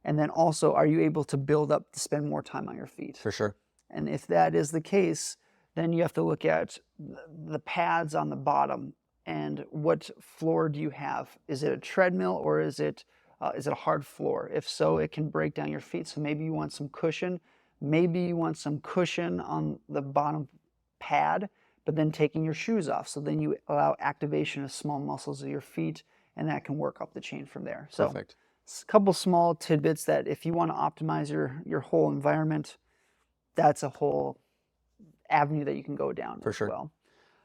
And then also, are you able to build up to spend more time on your feet? For sure. And if that is the case, then you have to look at the pads on the bottom and what floor do you have? Is it a treadmill, or is it a hard floor? If so, it can break down your feet. So maybe you want some cushion. Maybe you want some cushion on the bottom pad, but then taking your shoes off. So then you allow activation of small muscles of your feet, and that can work up the chain from there. So Perfect. couple small tidbits that if you want to optimize your whole environment, that's a whole avenue that you can go down For as sure. well.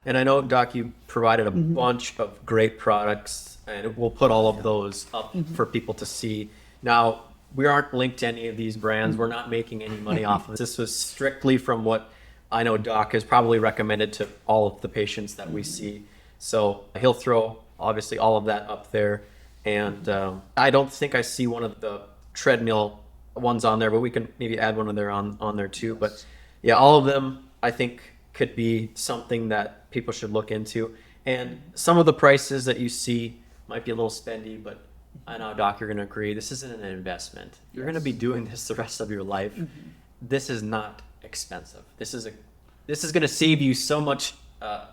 And I know, Doc, you provided a bunch of great products, and we'll put all of those up for people to see. Now, we aren't linked to any of these brands. We're not making any money off of this. This was strictly from what I know Doc has probably recommended to all of the patients that we see. So he'll throw, obviously, all of that up there. And I don't think I see one of the treadmill ones on there, but we can maybe add one of there on there too. But yeah, all of them, I think, could be something that people should look into. And some of the prices that you see might be a little spendy, but I know, Doc, you're going to agree. This isn't an investment. You're going to be doing this the rest of your life. This is not expensive. This is going to save you so much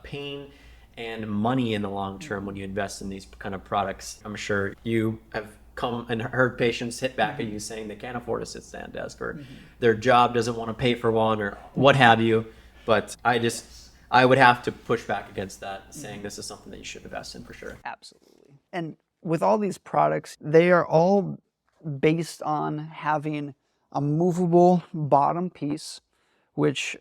pain and money in the long term when you invest in these kind of products. I'm sure you have come and heard patients hit back at you saying they can't afford a sit-stand desk, or their job doesn't want to pay for one, or what have you. But I would have to push back against that, saying this is something that you should invest in for sure. Absolutely. And with all these products, they are all based on having a movable bottom piece, which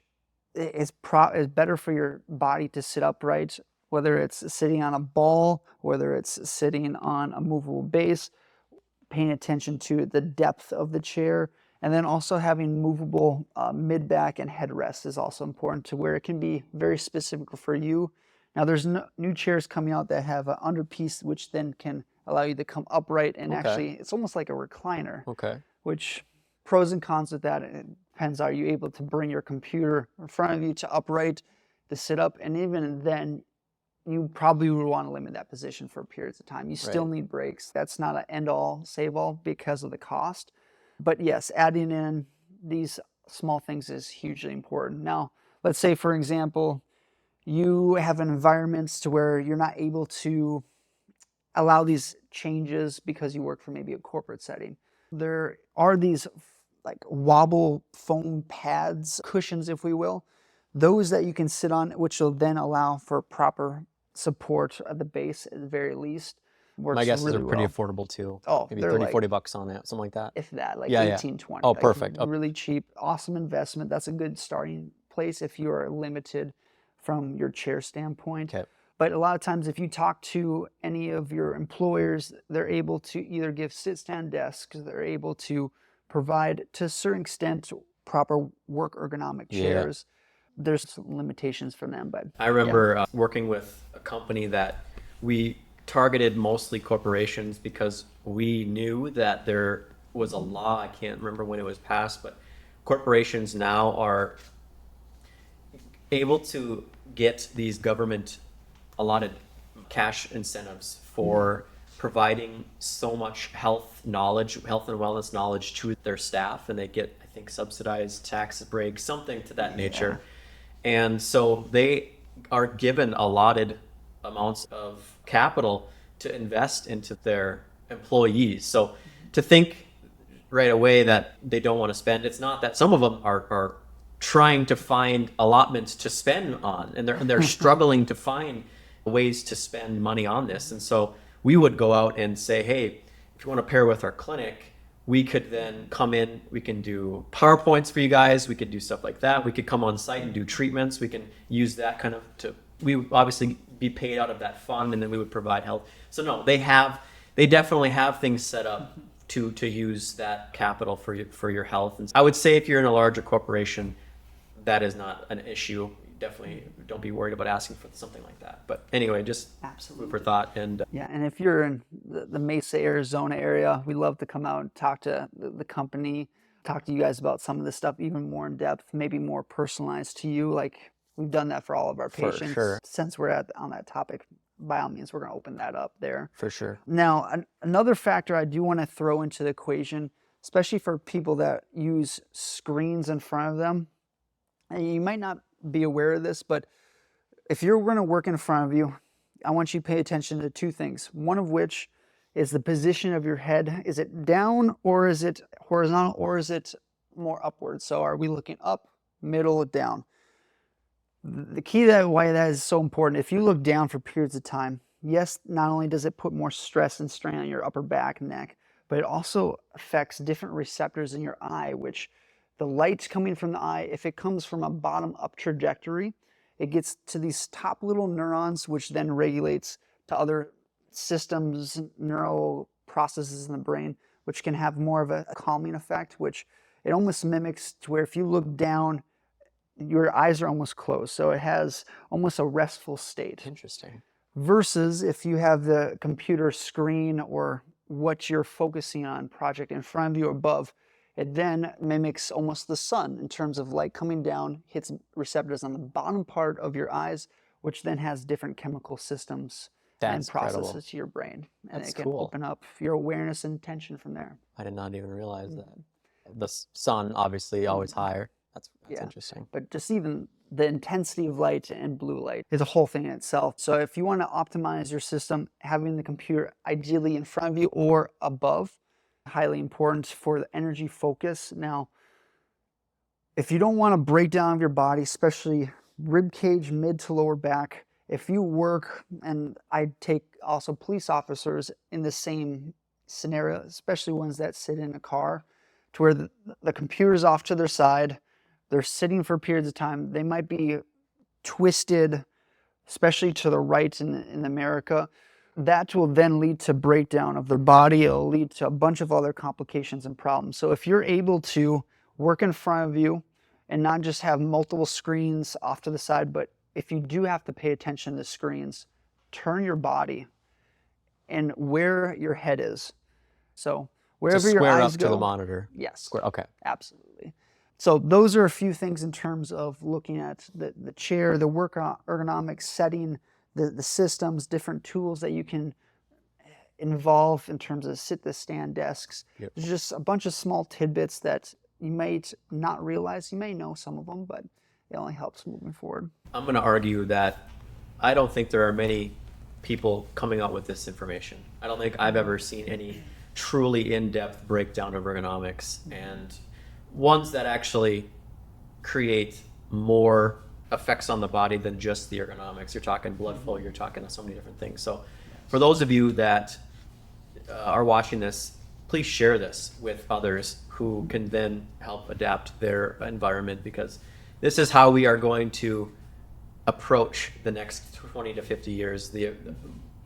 is better for your body to sit upright, whether it's sitting on a ball, whether it's sitting on a movable base, paying attention to the depth of the chair, and then also having movable mid-back and headrest is also important, to where it can be very specific for you. Now there's new chairs coming out that have an underpiece, which then can allow you to come upright, and actually it's almost like a recliner. Okay. Which, pros and cons with that, it depends. Are you able to bring your computer in front of you to upright, to sit up? And even then, you probably would want to limit that position for periods of time. You still need breaks. That's not an end-all, save-all because of the cost. But yes, adding in these small things is hugely important. Now, let's say, for example, you have environments to where you're not able to allow these changes because you work for maybe a corporate setting. There are these like wobble foam pads, cushions, if we will, those that you can sit on, which will then allow for proper support at the base at the very least. Works My guess is really they're pretty well. affordable too. Oh, Maybe they're 30, like, 40 bucks on that, something like that. if that, like Yeah, 18, yeah. 20. Oh, like, perfect. Really cheap, awesome investment. That's a good starting place if you are limited from your chair standpoint. Okay. But a lot of times if you talk to any of your employers, they're able to either give sit-stand desks, they're able to provide, to a certain extent, proper work ergonomic chairs. There's some limitations for them, but I remember working with a company that we targeted mostly corporations because we knew that there was a law, I can't remember when it was passed, but corporations now are able to get these government allotted cash incentives for providing so much health knowledge, health and wellness knowledge to their staff, and they get, I think, subsidized tax breaks, something to that nature. And so they are given allotted amounts of capital to invest into their employees. So to think right away that they don't want to spend, it's not that some of them are trying to find allotments to spend on, and they're struggling to find ways to spend money on this. And so we would go out and say, hey, if you want to pair with our clinic, we could then come in, we can do PowerPoints for you guys, we could do stuff like that, we could come on site and do treatments, we can use that kind of we would obviously be paid out of that fund, and then we would provide health. So no, they definitely have things set up to use that capital for your health. And I would say if you're in a larger corporation, that is not an issue. Definitely don't be worried about asking for something like that. But anyway, just food for thought. And yeah, and if you're in the Mesa, Arizona area, we love to come out and talk to the company, talk to you guys about some of this stuff even more in depth, maybe more personalized to you. Like we've done that for all of our patients. sure. Since we're on that topic, by all means, we're going to open that up there. for sure. Now, another factor I do want to throw into the equation, especially for people that use screens in front of them, and you might not be aware of this, but if you're going to work in front of you, I want you to pay attention to two things. One of which is the position of your head. Is it down, or is it horizontal, or is it more upward? So are we looking up, middle, down? The key to why that is so important, if you look down for periods of time, yes, not only does it put more stress and strain on your upper back and neck, but it also affects different receptors in your eye, which the light's coming from the eye, if it comes from a bottom up trajectory, it gets to these top little neurons, which then regulates to other systems, neural processes in the brain, which can have more of a calming effect, which it almost mimics to where if you look down, your eyes are almost closed. So it has almost a restful state. Interesting. Versus if you have the computer screen or what you're focusing on project in front of you or above, it then mimics almost the sun in terms of light coming down, hits receptors on the bottom part of your eyes, which then has different chemical systems and processes to your brain. And That's it can cool. open up your awareness and attention from there. I did not even realize that. The sun, obviously, always higher. That's interesting. But just even the intensity of light and blue light is a whole thing in itself. So if you want to optimize your system, having the computer ideally in front of you or above, highly important for the energy focus. Now, if you don't want a breakdown of your body, especially rib cage, mid to lower back, if you work, and I take also police officers in the same scenario, especially ones that sit in a car, to where the computer's off to their side, they're sitting for periods of time, they might be twisted, especially to the right in America. That will then lead to breakdown of their body. It'll lead to a bunch of other complications and problems. So if you're able to work in front of you and not just have multiple screens off to the side, but if you do have to pay attention to screens, turn your body and where your head is. So wherever your eyes up go, to the monitor. Yes. Square. Okay. Absolutely. So those are a few things in terms of looking at the chair, the work ergonomics, setting, the systems, different tools that you can involve in terms of sit, the stand desks. Yep. There's just a bunch of small tidbits that you might not realize. You may know some of them, but it only helps moving forward. I'm going to argue that I don't think there are many people coming out with this information. I don't think I've ever seen any truly in-depth breakdown of ergonomics and ones that actually create more effects on the body than just the ergonomics. You're talking blood flow, you're talking so many different things. So for those of you that are watching this, please share this with others who can then help adapt their environment, because this is how we are going to approach the next 20 to 50 years.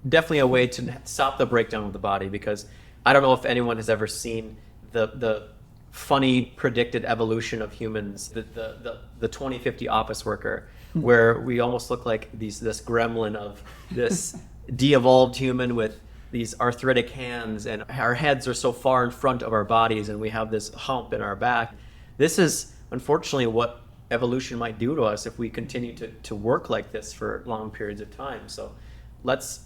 Definitely a way to stop the breakdown of the body, because I don't know if anyone has ever seen the funny predicted evolution of humans, the 2050 office worker, where we almost look like this gremlin of this de-evolved human with these arthritic hands, and our heads are so far in front of our bodies, and we have this hump in our back. This is unfortunately what evolution might do to us if we continue to work like this for long periods of time. So let's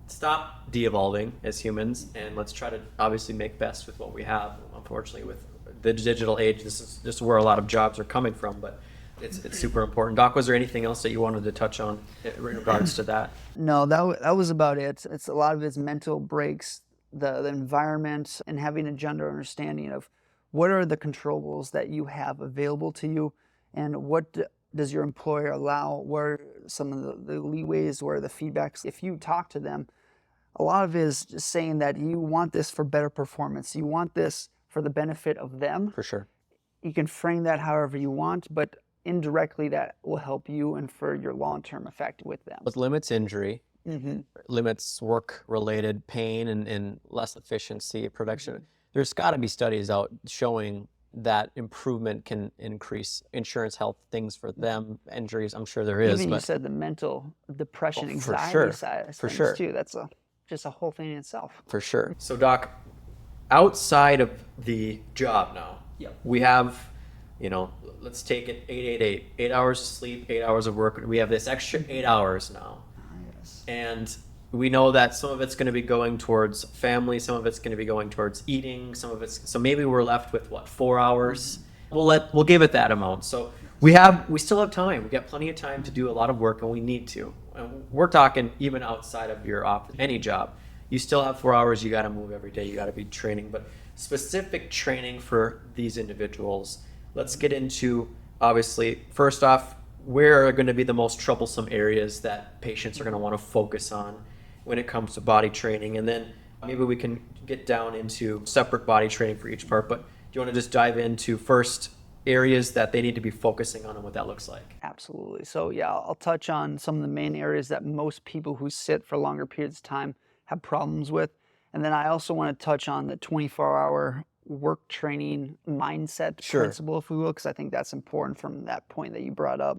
stop de-evolving as humans, and let's try to obviously make best with what we have. Unfortunately, with the digital age, this is just where a lot of jobs are coming from, but it's super important. Doc, was there anything else that you wanted to touch on in regards to that? No, that was about it. It's a lot of it's mental breaks, the environment, and having a general understanding of what are the controllables that you have available to you, and what does your employer allow, what are some of the leeways, where are the feedbacks. If you talk to them, a lot of it is just saying that you want this for better performance. You want this for the benefit of them. For sure. You can frame that however you want, but indirectly that will help you and for your long-term effect with them. It limits injury, limits work-related pain and less efficiency, production. There's got to be studies out showing that improvement can increase insurance health things for them, injuries. I'm sure there is. Even but you said the mental depression, for anxiety sure. side of For things sure. too. That's just a whole thing in itself. For sure. So Doc, outside of the job now, we have, let's take it 8-8-8, 8 hours of sleep, 8 hours of work. We have this extra 8 hours now. Yes. And we know that some of it's going to be going towards family, some of it's going to be going towards eating, so maybe we're left with 4 hours. We'll give it that amount. So we still have time. We got plenty of time to do a lot of work, and we need to. And we're talking even outside of your office, any job. You still have 4 hours. You got to move every day. You got to be training, but specific training for these individuals. Let's get into, obviously, first off, where are going to be the most troublesome areas that patients are going to want to focus on when it comes to body training, and then maybe we can get down into separate body training for each part, but do you want to just dive into first areas that they need to be focusing on and what that looks like? Absolutely. So yeah, I'll touch on some of the main areas that most people who sit for longer periods of time have problems with. And then I also want to touch on the 24-hour work training mindset principle, if we will, because I think that's important from that point that you brought up.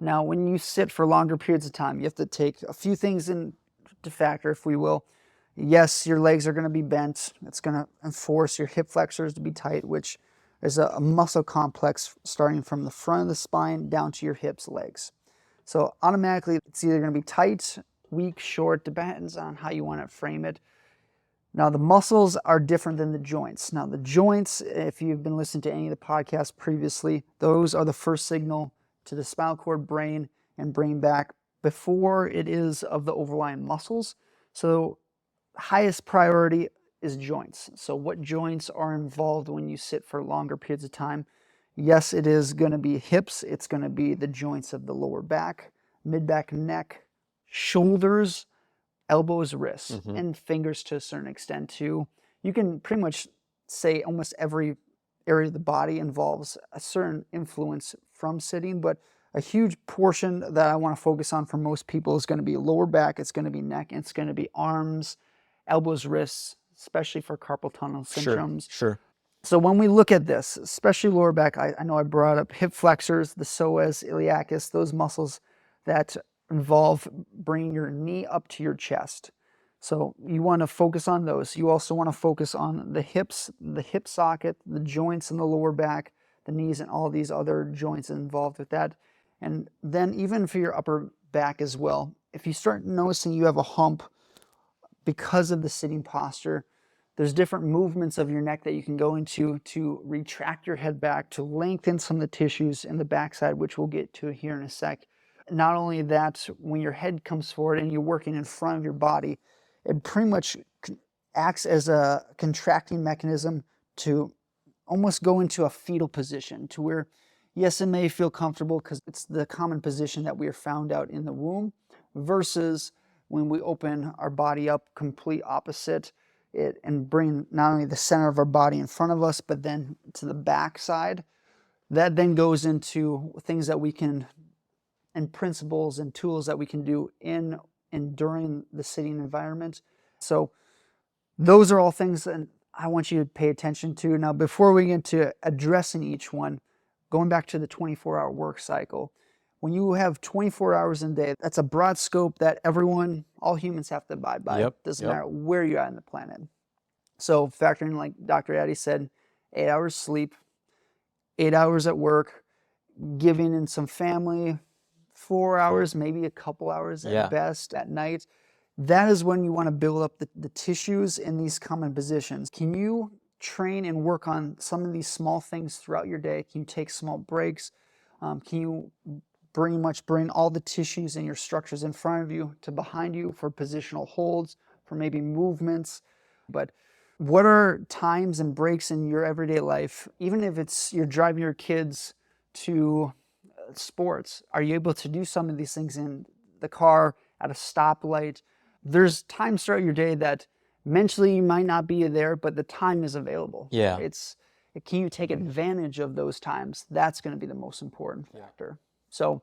Now, when you sit for longer periods of time, you have to take a few things into factor, if we will. Yes, your legs are going to be bent. It's going to enforce your hip flexors to be tight, which is a muscle complex starting from the front of the spine down to your hips, legs. So automatically, it's either going to be tight, weak, short, depends on how you want to frame it. Now, the muscles are different than the joints. Now, the joints, if you've been listening to any of the podcasts previously, those are the first signal to the spinal cord, brain, and brain back before it is of the overlying muscles. So highest priority is joints. So what joints are involved when you sit for longer periods of time? Yes, it is going to be hips. It's going to be the joints of the lower back, mid-back, neck, shoulders, elbows, wrists, and fingers to a certain extent too. You can pretty much say almost every area of the body involves a certain influence from sitting, but a huge portion that I want to focus on for most people is going to be lower back, it's going to be neck, and it's going to be arms, elbows, wrists, especially for carpal tunnel syndromes. Sure. So when we look at this, especially lower back, I know I brought up hip flexors, the psoas, iliacus, those muscles that involve bringing your knee up to your chest. So you want to focus on those. You also want to focus on the hips, the hip socket, the joints in the lower back, the knees, and all these other joints involved with that. And then even for your upper back as well, if you start noticing you have a hump because of the sitting posture, there's different movements of your neck that you can go into to retract your head back, to lengthen some of the tissues in the backside, which we'll get to here in a sec. Not only that, when your head comes forward and you're working in front of your body, it pretty much acts as a contracting mechanism to almost go into a fetal position, to where, yes, it may feel comfortable because it's the common position that we are found out in the womb, versus when we open our body up complete opposite it and bring not only the center of our body in front of us, but then to the back side. That then goes into things that we can, and principles and tools that we can do in and during the sitting environment. So those are all things that I want you to pay attention to. Now, before we get into addressing each one, going back to the 24-hour work cycle, when you have 24 hours in a day, that's a broad scope that everyone, all humans have to abide by. Doesn't matter where you're at on the planet. So factoring, like Dr. Addy said, 8 hours sleep, 8 hours at work, giving in some family, 4 hours, maybe a couple hours at best at night. That is when you want to build up the tissues in these common positions. Can you train and work on some of these small things throughout your day? Can you take small breaks? Can you bring all the tissues and your structures in front of you to behind you for positional holds, for maybe movements? But what are times and breaks in your everyday life, even if it's you're driving your kids to sports? Are you able to do some of these things in the car, at a stoplight? There's times throughout your day that mentally you might not be there, but the time is available. Can you take advantage of those times? That's going to be the most important factor. So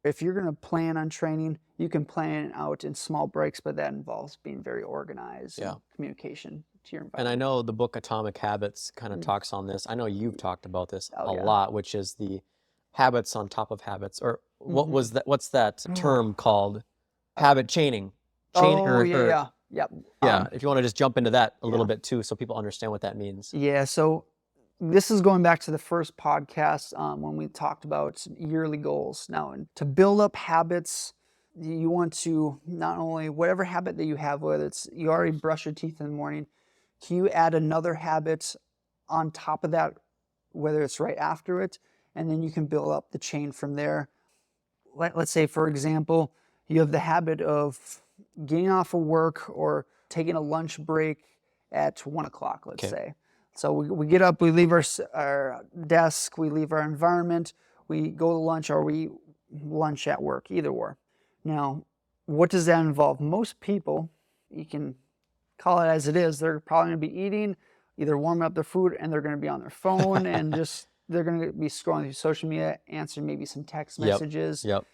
if you're going to plan on training, you can plan out in small breaks, but that involves being very organized and communication to your environment. And I know the book Atomic Habits kind of talks on this. I know you've talked about this a lot, which is the habits on top of habits, or what was that? What's that term called? Habit chaining. Yeah. If you want to just jump into that a little bit too, so people understand what that means. Yeah. So this is going back to the first podcast when we talked about yearly goals. Now, to build up habits, you want to not only whatever habit that you have, whether it's you already brush your teeth in the morning, can you add another habit on top of that, whether it's right after it, and then you can build up the chain from there. Let's say, for example, you have the habit of getting off of work or taking a lunch break at 1 o'clock, let's say. So we get up, we leave our desk, we leave our environment, we go to lunch, or we lunch at work, either or. Now, what does that involve? Most people, you can call it as it is. They're probably going to be eating, either warming up their food, and they're going to be on their phone and just they're going to be scrolling through social media, answering maybe some text messages. Yep.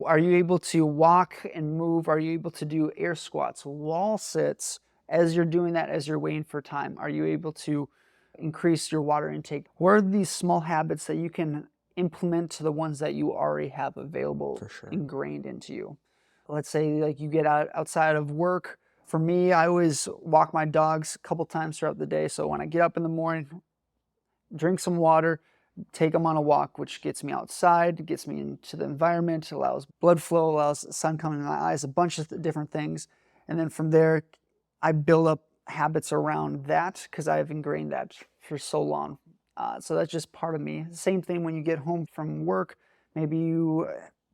Are you able to walk and move? Are you able to do air squats, wall sits as you're doing that, as you're waiting for time? Are you able to increase your water intake? What are these small habits that you can implement to the ones that you already have available, For sure. ingrained into you? Let's say like you get outside of work. For me, I always walk my dogs a couple times throughout the day. So when I get up in the morning, drink some water, take them on a walk, which gets me outside, gets me into the environment, allows blood flow, allows the sun coming in my eyes, a bunch of different things. And then from there, I build up habits around that because I've ingrained that for so long. So that's just part of me. Same thing when you get home from work, maybe you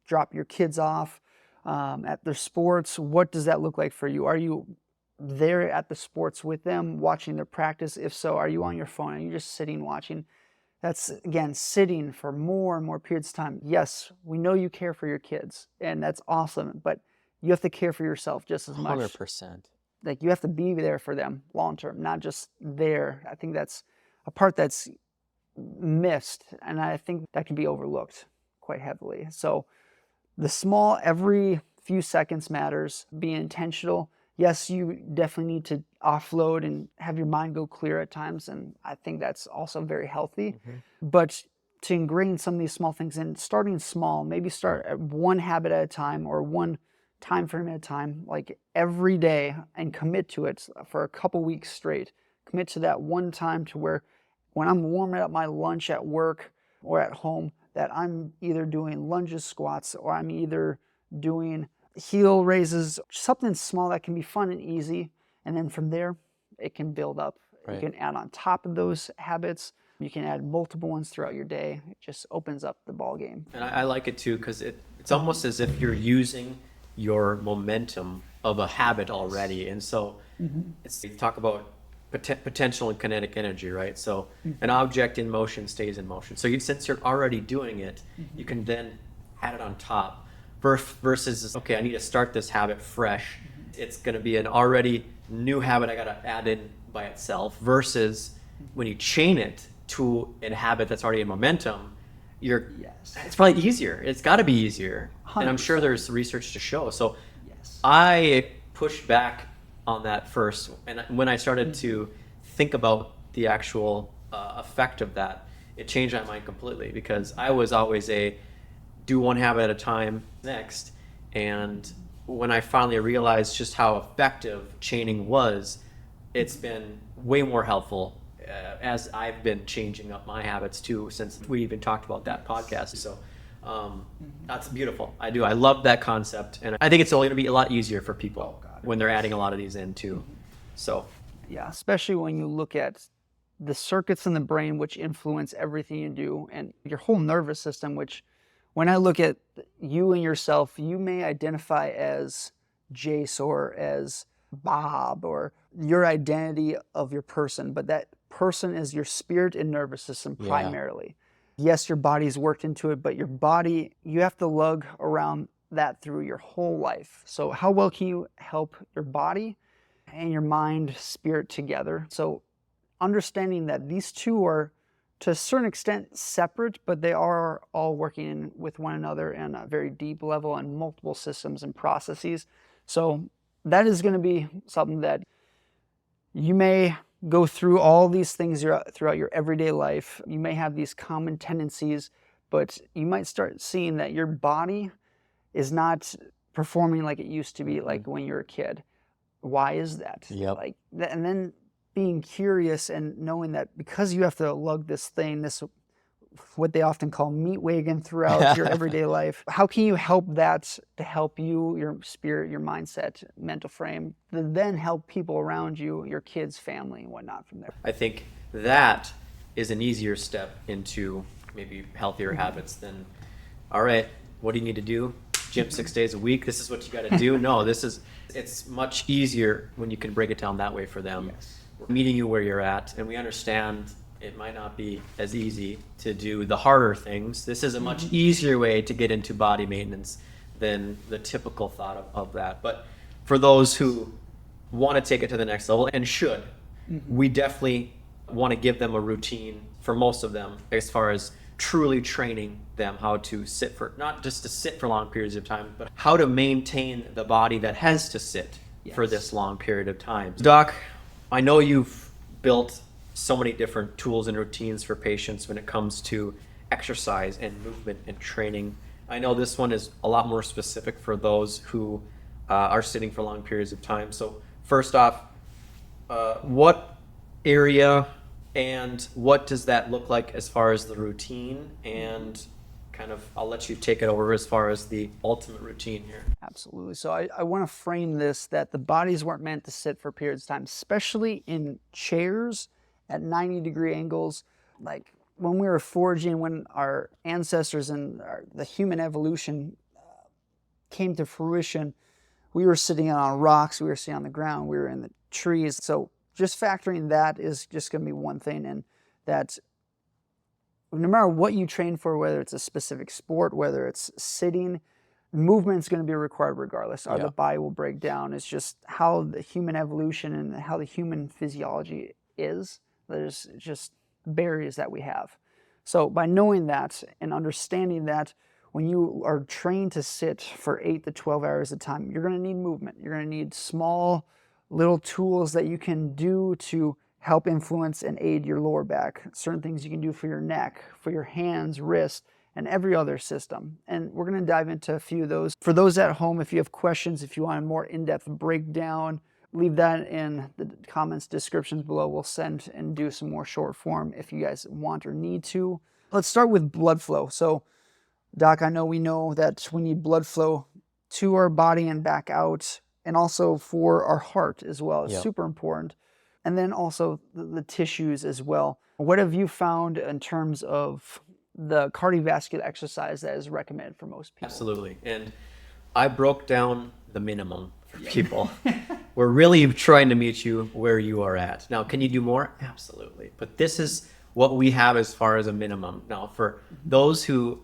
drop your kids off at their sports. What does that look like for you? Are you there at the sports with them, watching their practice? If so, are you on your phone? Are you just sitting watching? That's, again, sitting for more and more periods of time. Yes, we know you care for your kids, and that's awesome, but you have to care for yourself just as much. 100%. Like, you have to be there for them long term, not just there. I think that's a part that's missed, and I think that can be overlooked quite heavily. So the small, every few seconds matters. Be intentional. Yes, you definitely need to offload and have your mind go clear at times, and I think that's also very healthy. But to ingrain some of these small things in, starting small, maybe start at one habit at a time or one time frame at a time, like every day, and commit to it for a couple weeks straight. Commit to that one time to where when I'm warming up my lunch at work or at home, that I'm either doing lunges, squats, or I'm either doing heel raises, something small that can be fun and easy. And then from there, it can build up. Right. You can add on top of those habits. You can add multiple ones throughout your day. It just opens up the ball game. And I like it too because it's almost as if you're using your momentum of a habit already. And so it's, you talk about potential and kinetic energy, right? So an object in motion stays in motion. So since you're already doing it, you can then add it on top versus, okay, I need to start this habit fresh. It's going to be an already new habit I got to add in by itself versus when you chain it to a habit that's already in momentum, it's probably easier. It's got to be easier. 100%. And I'm sure there's research to show. So I pushed back on that first. And when I started to think about the actual effect of that, it changed my mind completely because I was always do one habit at a time next. And when I finally realized just how effective chaining was, it's been way more helpful as I've been changing up my habits too, since we even talked about that podcast. So that's beautiful. I love that concept. And I think it's only going to be a lot easier for people when they're adding a lot of these in too. So yeah, especially when you look at the circuits in the brain which influence everything you do and your whole nervous system, which when I look at you and yourself, you may identify as Jace or as Bob or your identity of your person, but that person is your spirit and nervous system primarily. Yes, your body's worked into it, but your body, you have to lug around that through your whole life. So how well can you help your body and your mind, spirit together? So understanding that these two are to a certain extent separate, but they are all working with one another in a very deep level and multiple systems and processes. So that is going to be something that you may go through all these things throughout your everyday life. You may have these common tendencies, but you might start seeing that your body is not performing like it used to be, like when you're a kid. Why is that? Like that, and then being curious and knowing that because you have to lug this thing, this what they often call meat wagon throughout your everyday life, how can you help that to help you, your spirit, your mindset, mental frame, to then help people around you, your kids, family, and whatnot from there? I think that is an easier step into maybe healthier habits than, all right, what do you need to do? Gym 6 days a week. This is what you got to do. No, it's much easier when you can break it down that way for them. We're meeting you where you're at, and we understand it might not be as easy to do the harder things. This is a much easier way to get into body maintenance than the typical thought of that. But for those who want to take it to the next level and should, we definitely want to give them a routine for most of them as far as truly training them how to sit for, not just to sit for long periods of time, but how to maintain the body that has to sit for this long period of time. Doc, I know you've built so many different tools and routines for patients when it comes to exercise and movement and training. I know this one is a lot more specific for those who are sitting for long periods of time. So first off, what area and what does that look like as far as the routine? And kind of, I'll let you take it over as far as the ultimate routine here. Absolutely. So I want to frame this that the bodies weren't meant to sit for periods of time, especially in chairs at 90-degree angles. Like when we were foraging, when our ancestors and the human evolution came to fruition, we were sitting on rocks, we were sitting on the ground, we were in the trees. So just factoring that is just going to be one thing, and that no matter what you train for, whether it's a specific sport, whether it's sitting, movement is going to be required regardless, or the body will break down. It's just how the human evolution and how the human physiology is. There's just barriers that we have. So by knowing that and understanding that, when you are trained to sit for 8 to 12 hours at a time, you're going to need movement. You're going to need small little tools that you can do to help influence and aid your lower back. Certain things you can do for your neck, for your hands, wrist, and every other system. And we're going to dive into a few of those. For those at home, if you have questions, if you want a more in-depth breakdown, leave that in the comments, descriptions below. We'll send and do some more short form if you guys want or need to. Let's start with blood flow. So, Doc, I know we know that we need blood flow to our body and back out, and also for our heart as well. It's super important. And then also the tissues as well. What have you found in terms of the cardiovascular exercise that is recommended for most people? Absolutely. And I broke down the minimum for people. We're really trying to meet you where you are at. Now, can you do more? Absolutely. But this is what we have as far as a minimum. Now, for those who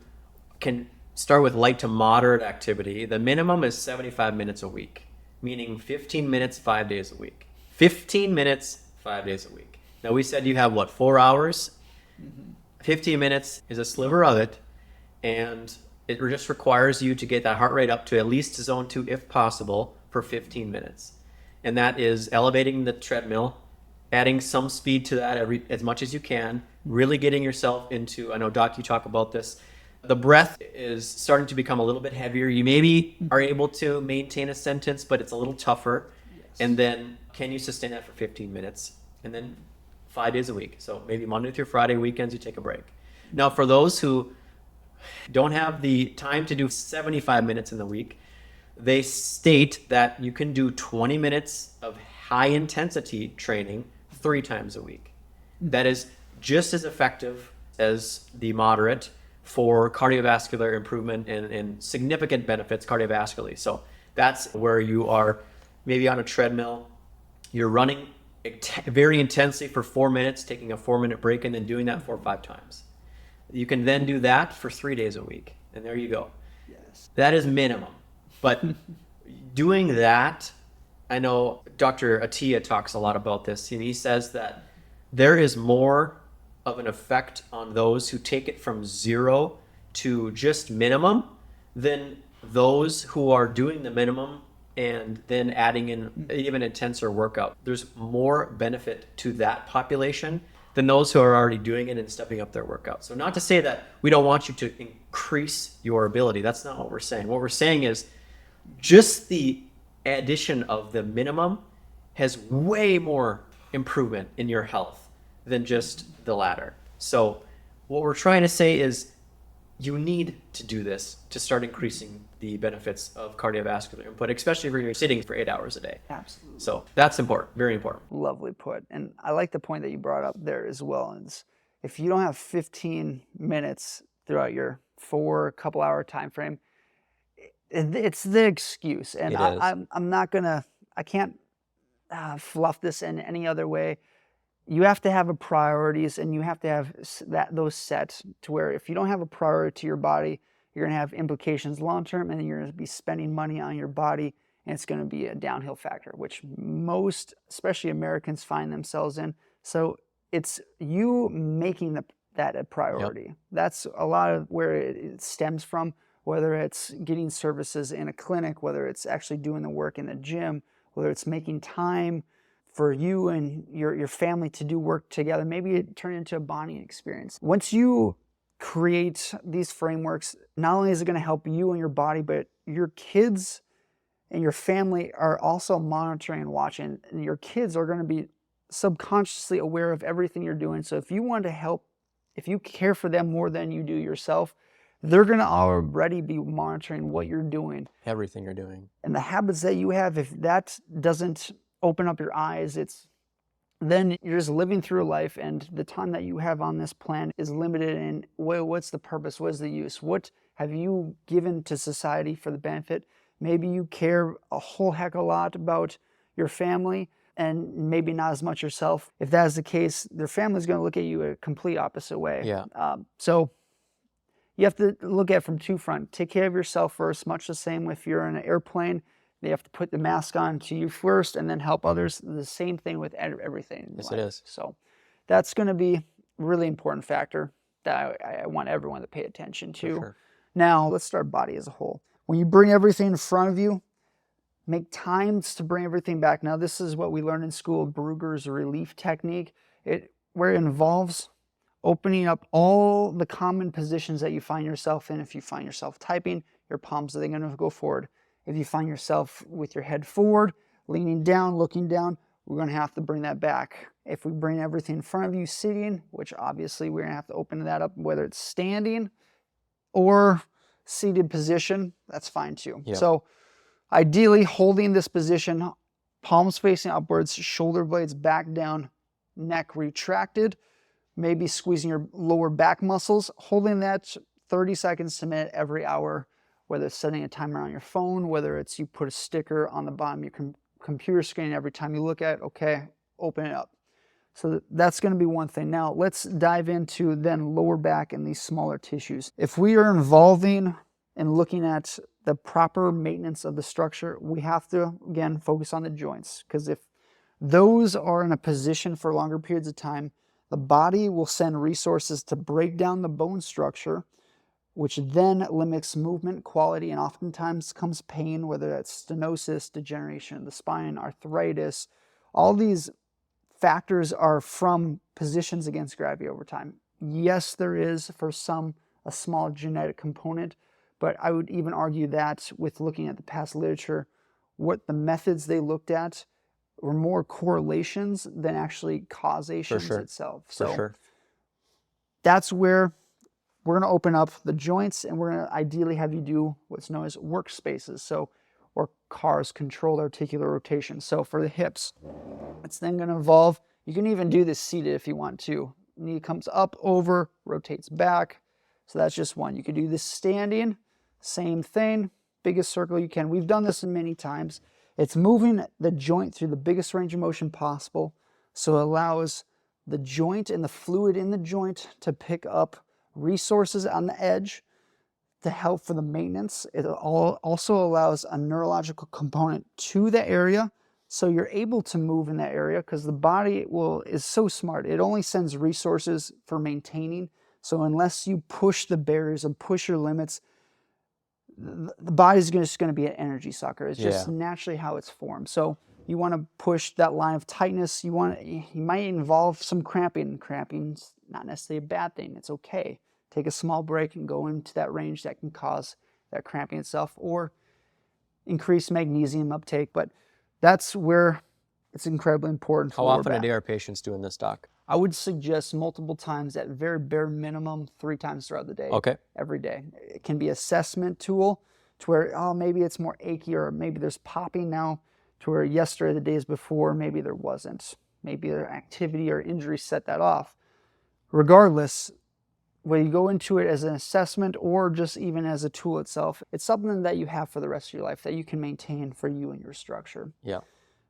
can start with light to moderate activity, the minimum is 75 minutes a week, meaning 15 minutes, 5 days a week. 15 minutes, 5 days a week. Now, we said you have, what, 4 hours? 15 minutes is a sliver of it, and it just requires you to get that heart rate up to at least zone 2, if possible, for 15 minutes. And that is elevating the treadmill, adding some speed to that as much as you can, really getting yourself into, I know, Doc, you talk about this, the breath is starting to become a little bit heavier. You maybe are able to maintain a sentence, but it's a little tougher. And then can you sustain that for 15 minutes? And then 5 days a week. So maybe Monday through Friday, weekends, you take a break. Now, for those who don't have the time to do 75 minutes in the week, they state that you can do 20 minutes of high intensity training 3 times a week. That is just as effective as the moderate for cardiovascular improvement and significant benefits cardiovascularly. So that's where you are maybe on a treadmill, you're running very intensely for 4 minutes, taking a 4-minute break, and then doing that 4 or 5 times. You can then do that for 3 days a week, and there you go. Yes. That is minimum. But doing that, I know Dr. Attia talks a lot about this, and he says that there is more of an effect on those who take it from 0 to just minimum than those who are doing the minimum and then adding in even intenser workout. There's more benefit to that population than those who are already doing it and stepping up their workout. So not to say that we don't want you to increase your ability. That's not what we're saying. What we're saying is just the addition of the minimum has way more improvement in your health than just the latter. So what we're trying to say is you need to do this to start increasing the benefits of cardiovascular input, especially if you're sitting for 8 hours a day. Absolutely. So that's important, very important. Lovely put. And I like the point that you brought up there as well. And if you don't have 15 minutes throughout your couple hour time frame, it's the excuse. And I'm not gonna, I can't fluff this in any other way. You have to have a priorities, and you have to have those set to where if you don't have a priority to your body, you're going to have implications long term, and then you're going to be spending money on your body and it's going to be a downhill factor, which most, especially Americans, find themselves in. So it's you making that a priority. Yep. That's a lot of where it stems from, whether it's getting services in a clinic, whether it's actually doing the work in the gym, whether it's making time for you and your family to do work together. Maybe it turned into a bonding experience. Once you create these frameworks, not only is it going to help you and your body, but your kids and your family are also monitoring and watching, and your kids are going to be subconsciously aware of everything you're doing. So if you want to help, if you care for them more than you do yourself, they're going to already be monitoring what you're doing. Everything you're doing. And the habits that you have, if that doesn't open up your eyes, then you're just living through life, and the time that you have on this planet is limited. And what's the purpose? What's the use? What have you given to society for the benefit? Maybe you care a whole heck of a lot about your family and maybe not as much yourself. If that is the case, their family's going to look at you a complete opposite way. Yeah. So you have to look at it from two fronts. Take care of yourself first, much the same if you're in an airplane. They have to put the mask on to you first and then help others. The same thing with everything in Yes, life. it is. So that's going to be a really important factor that I want everyone to pay attention to. For sure. Now, let's start body as a whole. When you bring everything in front of you, make times to bring everything back. Now, this is what we learned in school, Brugger's relief technique, where it involves opening up all the common positions that you find yourself in. If you find yourself typing, your palms are going to go forward. If you find yourself with your head forward, leaning down, looking down, we're going to have to bring that back. If we bring everything in front of you sitting, which obviously we're going to have to open that up, whether it's standing or seated position, that's fine too. Yep. So ideally holding this position, palms facing upwards, shoulder blades back down, neck retracted, maybe squeezing your lower back muscles, holding that 30 seconds to a minute every hour, whether it's setting a timer on your phone, whether it's you put a sticker on the bottom of your computer screen every time you look at it, okay, open it up. So that's going to be one thing. Now let's dive into then lower back and these smaller tissues. If we are involving and looking at the proper maintenance of the structure, we have to, again, focus on the joints, because if those are in a position for longer periods of time, the body will send resources to break down the bone structure, which then limits movement quality, and oftentimes comes pain, whether that's stenosis, degeneration of the spine, arthritis. All these factors are from positions against gravity over time. Yes, there is for some a small genetic component, but I would even argue that with looking at the past literature, what the methods they looked at were more correlations than actually causations itself. So that's where we're going to open up the joints, and we're going to ideally have you do what's known as workspaces, or CARs, controlled articular rotation. So for the hips, it's then going to involve, you can even do this seated if you want to. Knee comes up, over, rotates back. So that's just one. You could do this standing, same thing, biggest circle you can. We've done this many times. It's moving the joint through the biggest range of motion possible, so it allows the joint and the fluid in the joint to pick up resources on the edge to help for the maintenance. It also allows a neurological component to the area, so you're able to move in that area, because the body is so smart. It only sends resources for maintaining. So unless you push the barriers and push your limits, the body's just going to be an energy sucker. It's just naturally how it's formed. So you want to push that line of tightness. You might involve some cramping. Cramping's not necessarily a bad thing. It's okay. Take a small break and go into that range that can cause that cramping itself, or increase magnesium uptake. But that's where it's incredibly important. How often a day are patients doing this, Doc? I would suggest multiple times, at very bare minimum, 3 times throughout the day. Okay. Every day. It can be an assessment tool to where, oh, maybe it's more achy, or maybe there's popping now, to where yesterday, the days before, maybe there wasn't. Maybe their activity or injury set that off. Regardless, when you go into it as an assessment or just even as a tool itself, it's something that you have for the rest of your life that you can maintain for you and your structure. Yeah.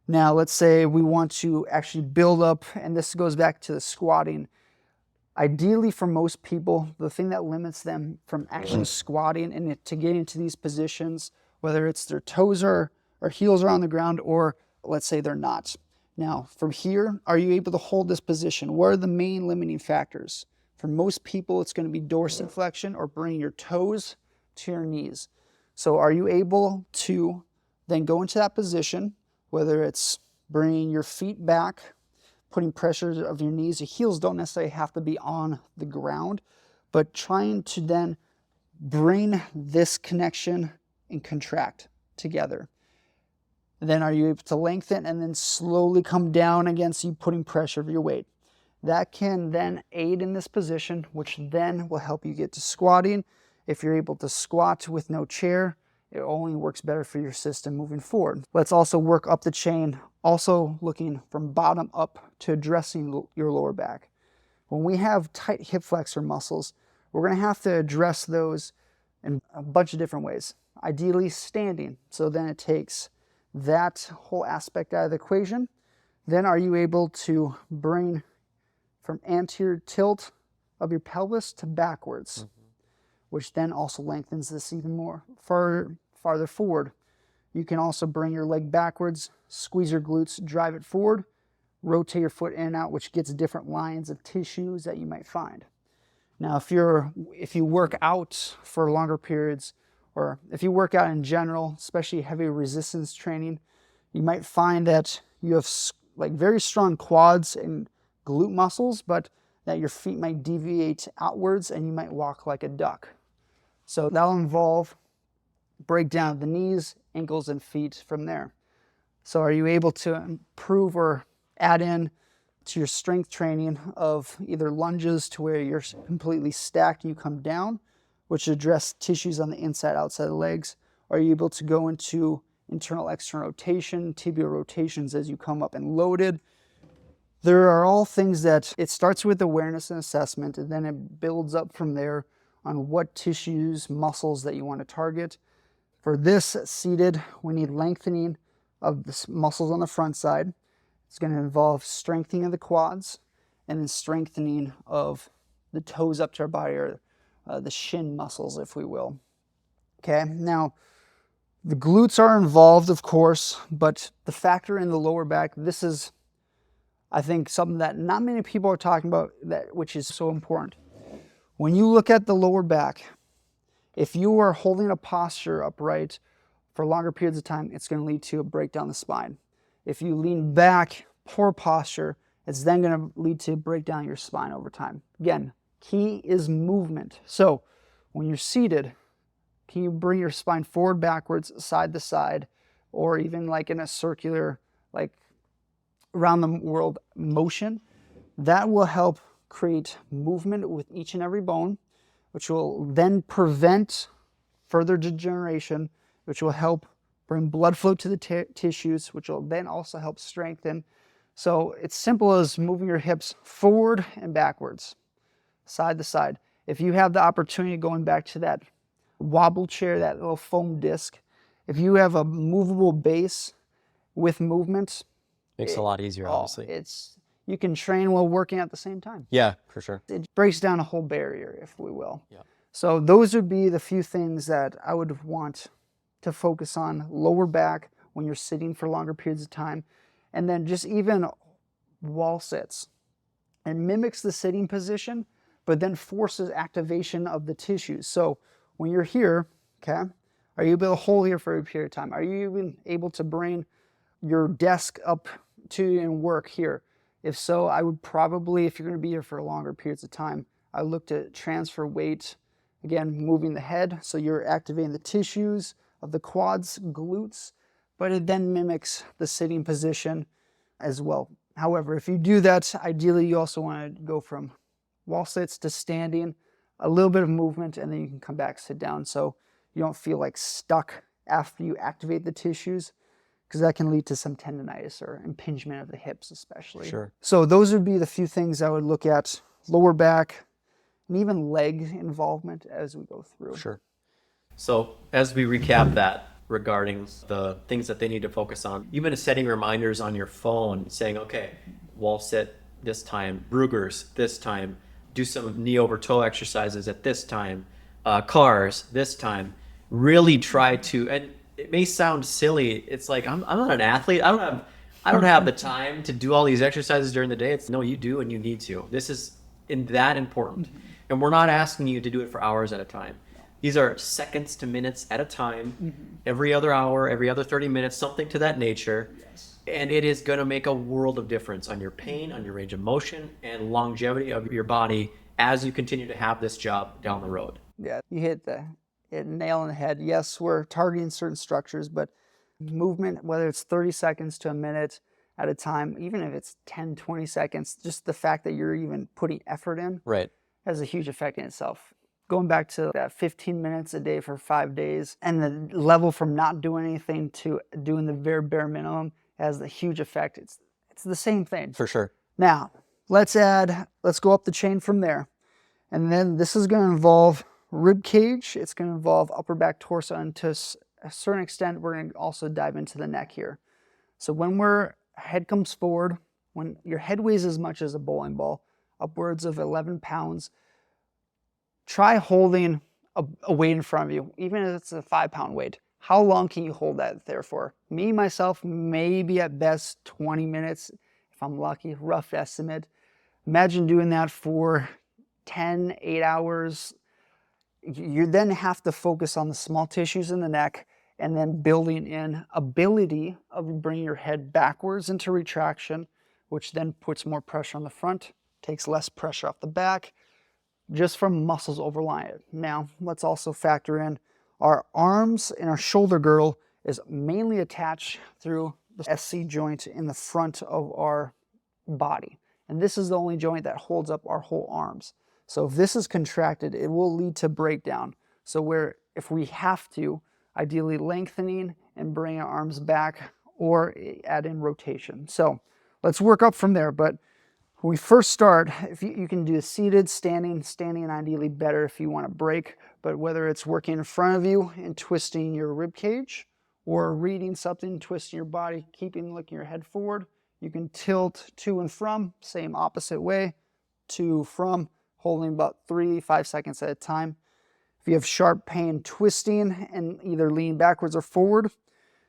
Now, let's say we want to actually build up, and this goes back to the squatting. Ideally, for most people, the thing that limits them from actually squatting and to get into these positions, whether it's their toes are or heels are on the ground, or let's say they're not. Now, from here, are you able to hold this position? What are the main limiting factors? For most people, it's going to be dorsiflexion or bringing your toes to your knees. So are you able to then go into that position, whether it's bringing your feet back, putting pressure of your knees? Your heels don't necessarily have to be on the ground, but trying to then bring this connection and contract together. Then are you able to lengthen and then slowly come down against you putting pressure of your weight? That can then aid in this position, which then will help you get to squatting. If you're able to squat with no chair, it only works better for your system moving forward. Let's also work up the chain, also looking from bottom up to addressing your lower back. When we have tight hip flexor muscles, we're going to have to address those in a bunch of different ways. Ideally standing, so then it takes that whole aspect out of the equation. Then are you able to bring from anterior tilt of your pelvis to backwards, which then also lengthens this even more. Farther forward, you can also bring your leg backwards, squeeze your glutes, drive it forward, rotate your foot in and out, which gets different lines of tissues that you might find. Now, if you work out for longer periods, or if you work out in general, especially heavy resistance training, you might find that you have like very strong quads and glute muscles, but that your feet might deviate outwards and you might walk like a duck. So that'll involve breakdown of the knees, ankles, and feet from there. So are you able to improve or add in to your strength training of either lunges to where you're completely stacked, you come down, which address tissues on the inside, outside of the legs? Are you able to go into internal, external rotation, tibial rotations as you come up and loaded? There are all things that it starts with awareness and assessment, and then it builds up from there on what tissues, muscles that you want to target. For this seated, we need lengthening of the muscles on the front side. It's going to involve strengthening of the quads and then strengthening of the toes up to our body, or the shin muscles, if we will. Okay, now the glutes are involved, of course, but the factor in the lower back, this is, I think, something that not many people are talking about, which is so important. When you look at the lower back, if you are holding a posture upright for longer periods of time, it's going to lead to a breakdown of the spine. If you lean back, poor posture, it's then going to lead to breakdown your spine over time. Again, key is movement. So when you're seated, can you bring your spine forward, backwards, side to side, or even like in a circular, like around the world motion? That will help create movement with each and every bone, which will then prevent further degeneration, which will help bring blood flow to the tissues, which will then also help strengthen. So it's simple as moving your hips forward and backwards, side to side. If you have the opportunity, going back to that wobble chair, that little foam disc, if you have a movable base with movement, Makes it a lot easier, obviously. You can train while working at the same time. Yeah, for sure. It breaks down a whole barrier, if we will. Yeah. So those would be the few things that I would want to focus on. Lower back when you're sitting for longer periods of time, and then just even wall sits. It mimics the sitting position, but then forces activation of the tissues. So when you're here, okay, are you able to hold here for a period of time? Are you even able to bring your desk up to and work here? If so, I would probably, if you're going to be here for longer periods of time, I look to transfer weight, again, moving the head, so you're activating the tissues of the quads, glutes, but it then mimics the sitting position as well. However, if you do that, ideally you also want to go from wall sits to standing, a little bit of movement, and then you can come back, sit down, so you don't feel like stuck after you activate the tissues, because that can lead to some tendonitis or impingement of the hips especially. Sure. So those would be the few things I would look at: lower back and even leg involvement as we go through. Sure. So as we recap that regarding the things that they need to focus on, even setting reminders on your phone saying, okay, wall sit this time, Brugger's this time, do some knee over toe exercises at this time, cars this time, really try to, and it may sound silly. It's like I'm not an athlete. I don't have the time to do all these exercises during the day. It's no, you do and you need to. This is that important. And we're not asking you to do it for hours at a time. These are seconds to minutes at a time, every other hour, every other 30 minutes, something to that nature. Yes. And it is going to make a world of difference on your pain, on your range of motion, and longevity of your body as you continue to have this job down the road. Yeah, you hit the nail on the head. Yes, we're targeting certain structures, but movement, whether it's 30 seconds to a minute at a time, even if it's 10, 20 seconds, just the fact that you're even putting effort in Right. has a huge effect in itself. Going back to that 15 minutes a day for 5 days, and the level from not doing anything to doing the very bare minimum has a huge effect. It's the same thing. For sure. Now, let's go up the chain from there. And then this is going to involve rib cage. It's going to involve upper back, torso, and to a certain extent, we're going to also dive into the neck here. So when head comes forward, when your head weighs as much as a bowling ball, upwards of 11 pounds, try holding a weight in front of you, even if it's a 5-pound weight. How long can you hold that there for? Me, myself, maybe at best 20 minutes, if I'm lucky, rough estimate. Imagine doing that for 10, 8 hours. You then have to focus on the small tissues in the neck and then building in ability of bringing your head backwards into retraction, which then puts more pressure on the front, takes less pressure off the back, just from muscles overlying it. Now, let's also factor in our arms, and our shoulder girdle is mainly attached through the SC joint in the front of our body. And this is the only joint that holds up our whole arms. So if this is contracted, it will lead to breakdown. So if we have to, ideally lengthening and bring our arms back or add in rotation. So let's work up from there. But when we first start, if you can do seated, standing ideally better if you want to break, but whether it's working in front of you and twisting your rib cage or reading something, twisting your body, looking your head forward, you can tilt to and from, same opposite way, to, from, holding about 3-5 seconds at a time. If you have sharp pain twisting and either lean backwards or forward,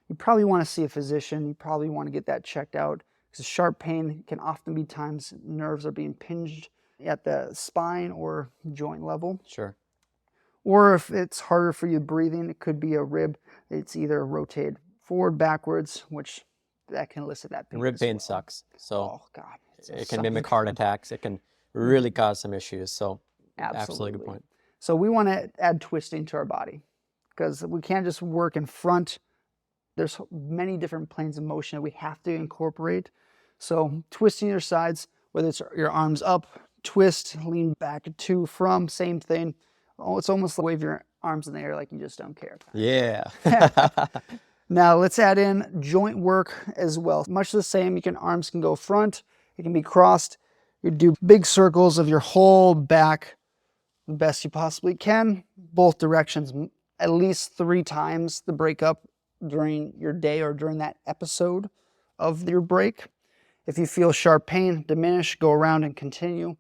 you probably want to see a physician. You probably want to get that checked out, because sharp pain can often be times nerves are being pinched at the spine or joint level. Sure. Or if it's harder for you breathing, it could be a rib. It's either rotated forward, backwards, which that can elicit that pain. Rib pain sucks. So oh God, it can mimic heart attacks. It can really cause some issues. So absolutely good point. So we want to add twisting to our body, because we can't just work in front. There's many different planes of motion that we have to incorporate. So twisting your sides, whether it's your arms up, twist, lean back to, from, same thing. Oh, it's almost like wave your arms in the air like you just don't care. Yeah. Now let's add in joint work as well. Much the same, arms can go front, it can be crossed. You do big circles of your whole back the best you possibly can, both directions, at least 3 times the breakup during your day or during that episode of your break. If you feel sharp pain, diminish, go around and continue,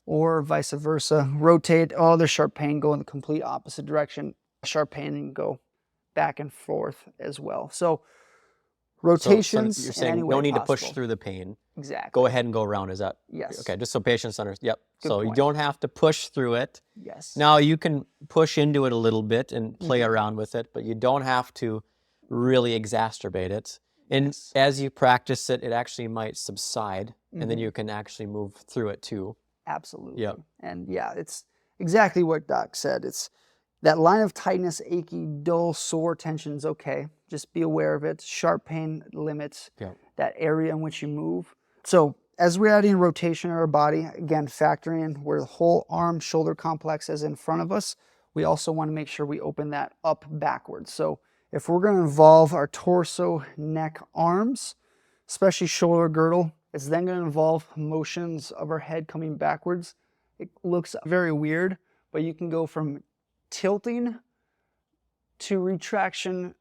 or vice versa. Rotate, oh, there's sharp pain, go in the complete opposite direction. Sharp pain and go back and forth as well. So rotations. So you're saying no need to push through the pain. Exactly. Go ahead and go around. Is that? Yes. Okay, just so patients understand. Yep. Good so point. You don't have to push through it. Yes. Now you can push into it a little bit and play around with it, but you don't have to really exacerbate it. And as you practice it, it actually might subside, and then you can actually move through it too. Absolutely. Yep. And yeah, it's exactly what Doc said. It's that line of tightness, achy, dull, sore tension is okay. Just be aware of it. Sharp pain limits that area in which you move. So as we're adding rotation in our body, again, factoring in where the whole arm shoulder complex is in front of us, we also want to make sure we open that up backwards. So if we're going to involve our torso, neck, arms, especially shoulder girdle, it's then going to involve motions of our head coming backwards. It looks very weird, but you can go from tilting to retraction,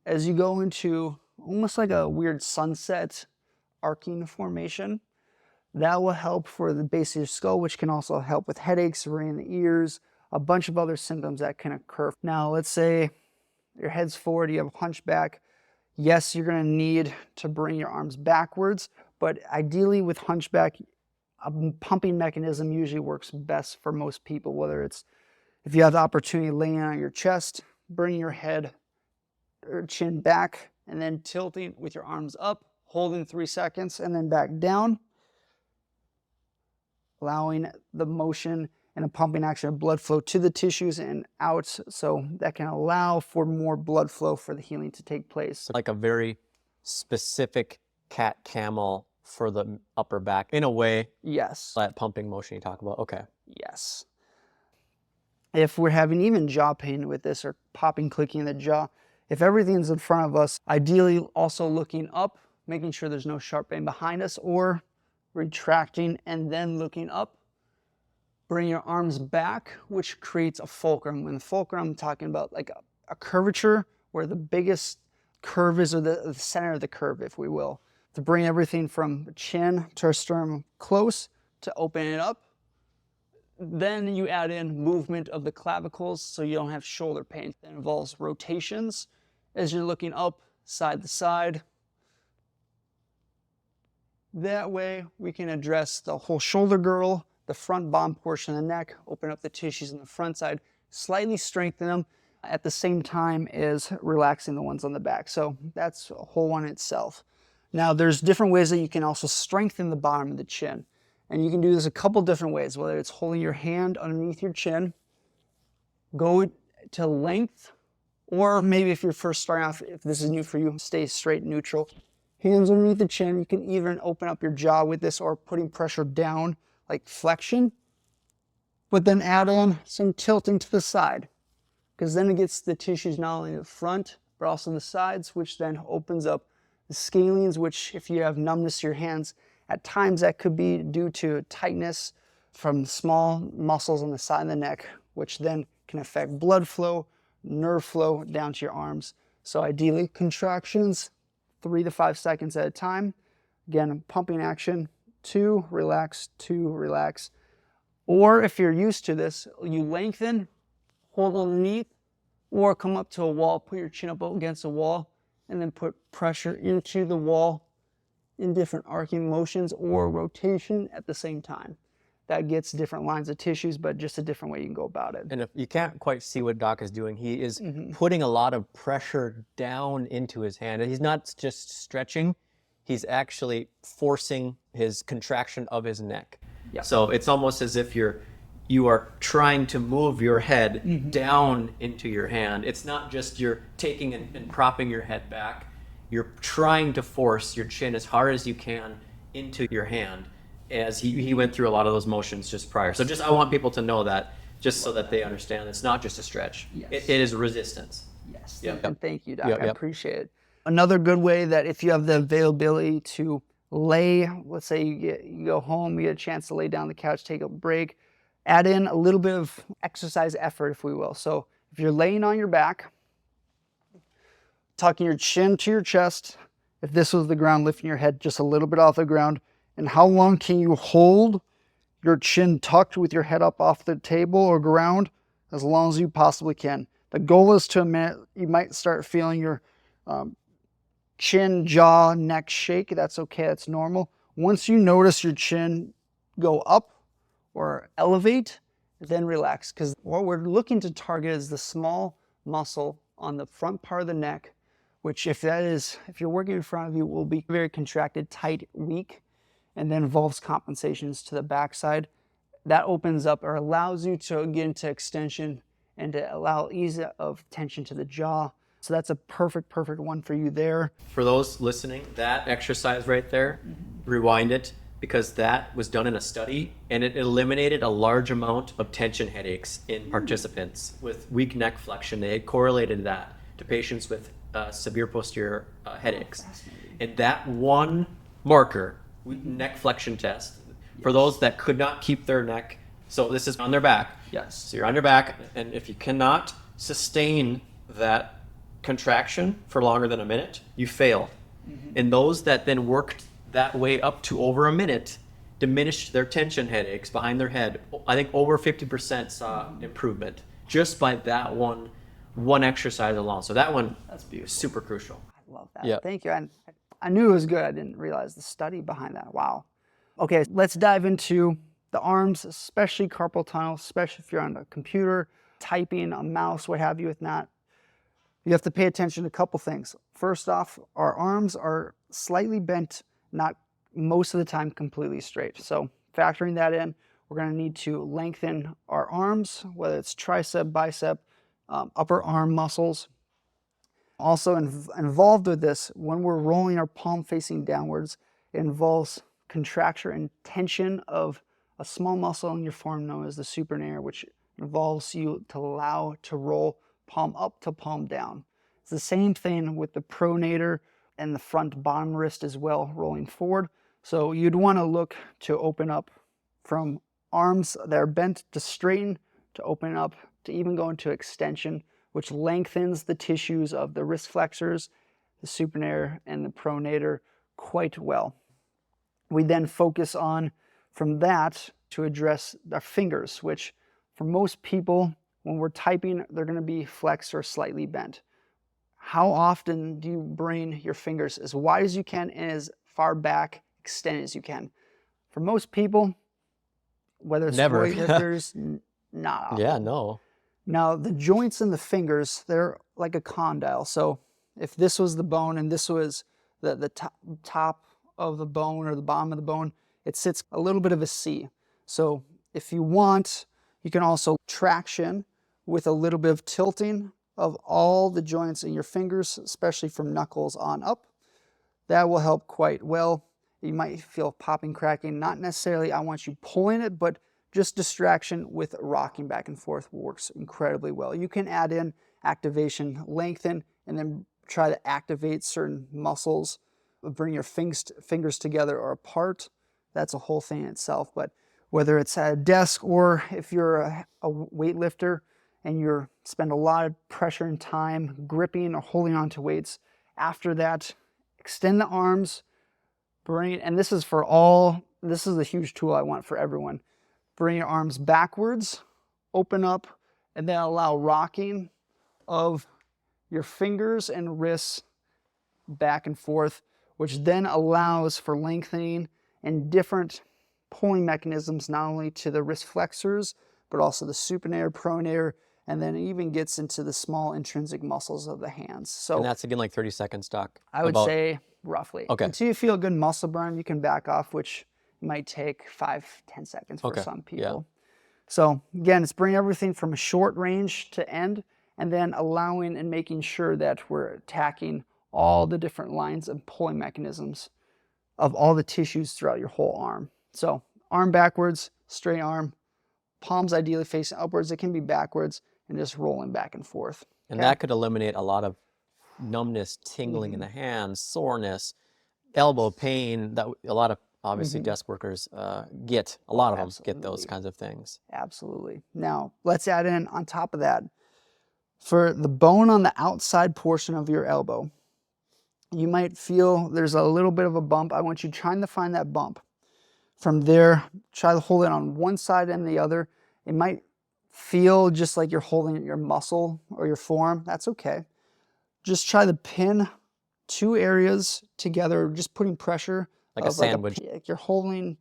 as you go into almost like a weird sunset arcing formation. That will help for the base of your skull, which can also help with headaches, ringing in the ears, a bunch of other symptoms that can occur. Now, let's say your head's forward, you have a hunchback. Yes, you're going to need to bring your arms backwards, but ideally with hunchback, a pumping mechanism usually works best for most people, whether it's if you have the opportunity laying on your chest, bring your head or chin back, and then tilting with your arms up, holding 3 seconds, and then back down, allowing the motion and a pumping action of blood flow to the tissues and out, so that can allow for more blood flow for the healing to take place. Like a very specific cat camel for the upper back, in a way. Yes. That pumping motion you talk about. Okay. Yes. If we're having even jaw pain with this or popping, clicking in the jaw, if everything's in front of us, ideally also looking up, making sure there's no sharp pain behind us, or retracting and then looking up. Bring your arms back, which creates a fulcrum. When the fulcrum, I'm talking about like a curvature where the biggest curve is, or the center of the curve, if we will. To bring everything from chin to our sternum close, to open it up. Then you add in movement of the clavicles so you don't have shoulder pain. That involves rotations as you're looking up, side to side. That way we can address the whole shoulder girdle, the front bottom portion of the neck, open up the tissues on the front side, slightly strengthen them at the same time as relaxing the ones on the back. So that's a whole one itself. Now there's different ways that you can also strengthen the bottom of the chin. And you can do this a couple different ways, whether it's holding your hand underneath your chin, go to length, or maybe if you're first starting off, if this is new for you, stay straight neutral. Hands underneath the chin. You can even open up your jaw with this, or putting pressure down, like flexion, but then add on some tilting to the side, because then it gets the tissues not only in the front, but also the sides, which then opens up the scalenes, which if you have numbness to your hands, at times that could be due to tightness from small muscles on the side of the neck, which then can affect blood flow, nerve flow down to your arms. So ideally, contractions, 3 to 5 seconds at a time. Again, pumping action, 2, relax, 2, relax. Or if you're used to this, you lengthen, hold underneath, or come up to a wall, put your chin up against a wall, and then put pressure into the wall in different arcing motions or rotation at the same time. That gets different lines of tissues, but just a different way you can go about it. And if you can't quite see what Doc is doing, he is putting a lot of pressure down into his hand. And he's not just stretching, he's actually forcing his contraction of his neck. Yeah. So it's almost as if you are trying to move your head down into your hand. It's not just you're taking and propping your head back. You're trying to force your chin as hard as you can into your hand, as he went through a lot of those motions just prior. So I want people to know that, just so that they understand it's not just a stretch. Yes. It is resistance. Yes. Yep. And thank you, Doc. Yep, I yep. appreciate it. Another good way that if you have the availability to lay, let's say you go home, you get a chance to lay down on the couch, take a break, add in a little bit of exercise effort, if we will. So if you're laying on your back, tucking your chin to your chest, if this was the ground, lifting your head just a little bit off the ground, and how long can you hold your chin tucked with your head up off the table or ground? As long as you possibly can. The goal is to a minute, you might start feeling your chin, jaw, neck shake. That's okay, that's normal. Once you notice your chin go up or elevate, then relax, because what we're looking to target is the small muscle on the front part of the neck, which if you're working in front of you, will be very contracted, tight, weak, and then involves compensations to the backside. That opens up or allows you to get into extension and to allow ease of tension to the jaw. So that's a perfect one for you there. For those listening, that exercise right there, rewind it, because that was done in a study and it eliminated a large amount of tension headaches in participants with weak neck flexion. They had correlated that to patients with severe posterior headaches. And that one marker, neck flexion test, for those that could not keep their neck, so this is on their back. Yes. So you're on your back, and if you cannot sustain that contraction for longer than a minute, you failed. And those that then worked that way up to over a minute diminished their tension headaches behind their head. I think over 50% saw improvement just by that one one exercise alone. So that one That's beautiful. is super crucial. I love that. Yeah. Thank you. And I knew it was good. I didn't realize the study behind that. Wow. Okay, let's dive into the arms, especially carpal tunnel, especially if you're on a computer, typing, a mouse, what have you with that. You have to pay attention to a couple things. First off, our arms are slightly bent, not most of the time completely straight. So factoring that in, we're going to need to lengthen our arms, whether it's tricep, bicep, upper arm muscles. Also involved with this, when we're rolling our palm facing downwards, it involves contraction and tension of a small muscle in your forearm known as the supinator, which involves you to allow to roll palm up to palm down. It's the same thing with the pronator and the front bottom wrist as well, rolling forward. So you'd want to look to open up from arms that are bent to straighten, to open up, to even go into extension, which lengthens the tissues of the wrist flexors, the supinator, and the pronator quite well. We then focus on, from that, to address our fingers, which for most people, when we're typing, they're going to be flexed or slightly bent. How often do you bring your fingers as wide as you can and as far back, extended as you can? For most people, whether it's Never. weightlifters, not often. Yeah, no. Now, the joints in the fingers, they're like a condyle. So if this was the bone and this was the top of the bone or the bottom of the bone, it sits a little bit of a C. So if you want, you can also traction with a little bit of tilting of all the joints in your fingers, especially from knuckles on up. That will help quite well. You might feel popping, cracking, not necessarily I want you pulling it, but just distraction with rocking back and forth works incredibly well. You can add in activation, lengthen, and then try to activate certain muscles, bring your fingers together or apart. That's a whole thing in itself. But whether it's at a desk or if you're a weightlifter and you spend a lot of pressure and time gripping or holding on to weights, after that, extend the arms, bring it, and this is a huge tool I want for everyone. Bring your arms backwards, open up, and then allow rocking of your fingers and wrists back and forth, which then allows for lengthening and different pulling mechanisms, not only to the wrist flexors, but also the supinator, pronator, and then it even gets into the small intrinsic muscles of the hands. So, And that's again like 30 seconds, Doc. I would say roughly. Okay. Until you feel a good muscle burn, you can back off, which might take 5-10 seconds for some people. Yeah. So again, it's bringing everything from a short range to end, and then allowing and making sure that we're attacking all the different lines of pulling mechanisms of all the tissues throughout your whole arm. So arm backwards, straight arm, palms ideally facing upwards. It can be backwards and just rolling back and forth. And that could eliminate a lot of numbness, tingling in the hands, soreness, elbow pain that a lot of obviously desk workers get. A lot of them get those kinds of things. Absolutely. Now, let's add in on top of that, for the bone on the outside portion of your elbow, you might feel there's a little bit of a bump. I want you trying to find that bump. From there, try to hold it on one side and the other. It might feel just like you're holding your muscle or your forearm. That's okay. Just try to pin two areas together, just putting pressure. Like a sandwich. Like you're holding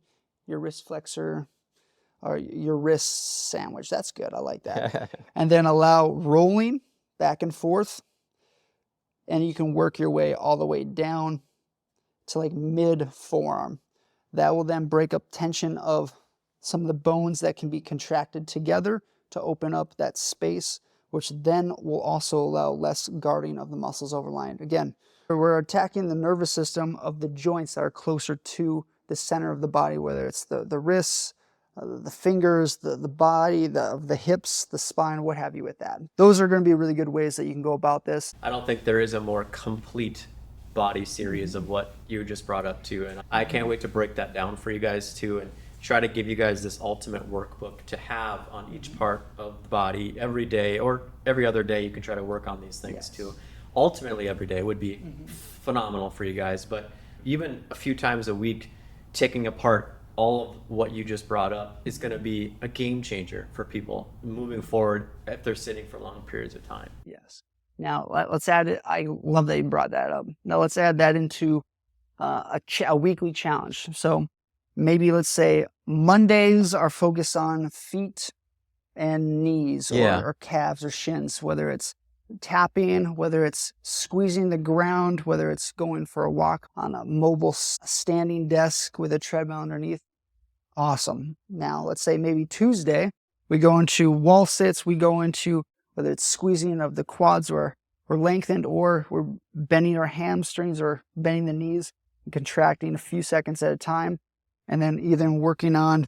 your wrist flexor or your wrist sandwich. That's good. I like that. And then allow rolling back and forth. And you can work your way all the way down to like mid forearm. That will then break up tension of some of the bones that can be contracted together to open up that space, which then will also allow less guarding of the muscles overlying. Again, we're attacking the nervous system of the joints that are closer to the center of the body, whether it's the wrists, the fingers, the body, the hips, the spine, what have you with that. Those are going to be really good ways that you can go about this. I don't think there is a more complete body series of what you just brought up too. And I can't wait to break that down for you guys too and try to give you guys this ultimate workbook to have on each part of the body every day or every other day. You can try to work on these things too. Ultimately, every day would be phenomenal for you guys, but even a few times a week, taking apart all of what you just brought up is going to be a game changer for people moving forward if they're sitting for long periods of time. Yes. Now let's add it. I love that you brought that up. Now let's add that into a weekly challenge. So maybe let's say Mondays are focused on feet and knees or calves or shins, whether it's tapping, whether it's squeezing the ground, whether it's going for a walk on a mobile standing desk with a treadmill underneath. Awesome. Now let's say maybe Tuesday, we go into wall sits, we go into whether it's squeezing of the quads or we're lengthened or we're bending our hamstrings or bending the knees and contracting a few seconds at a time. And then either working on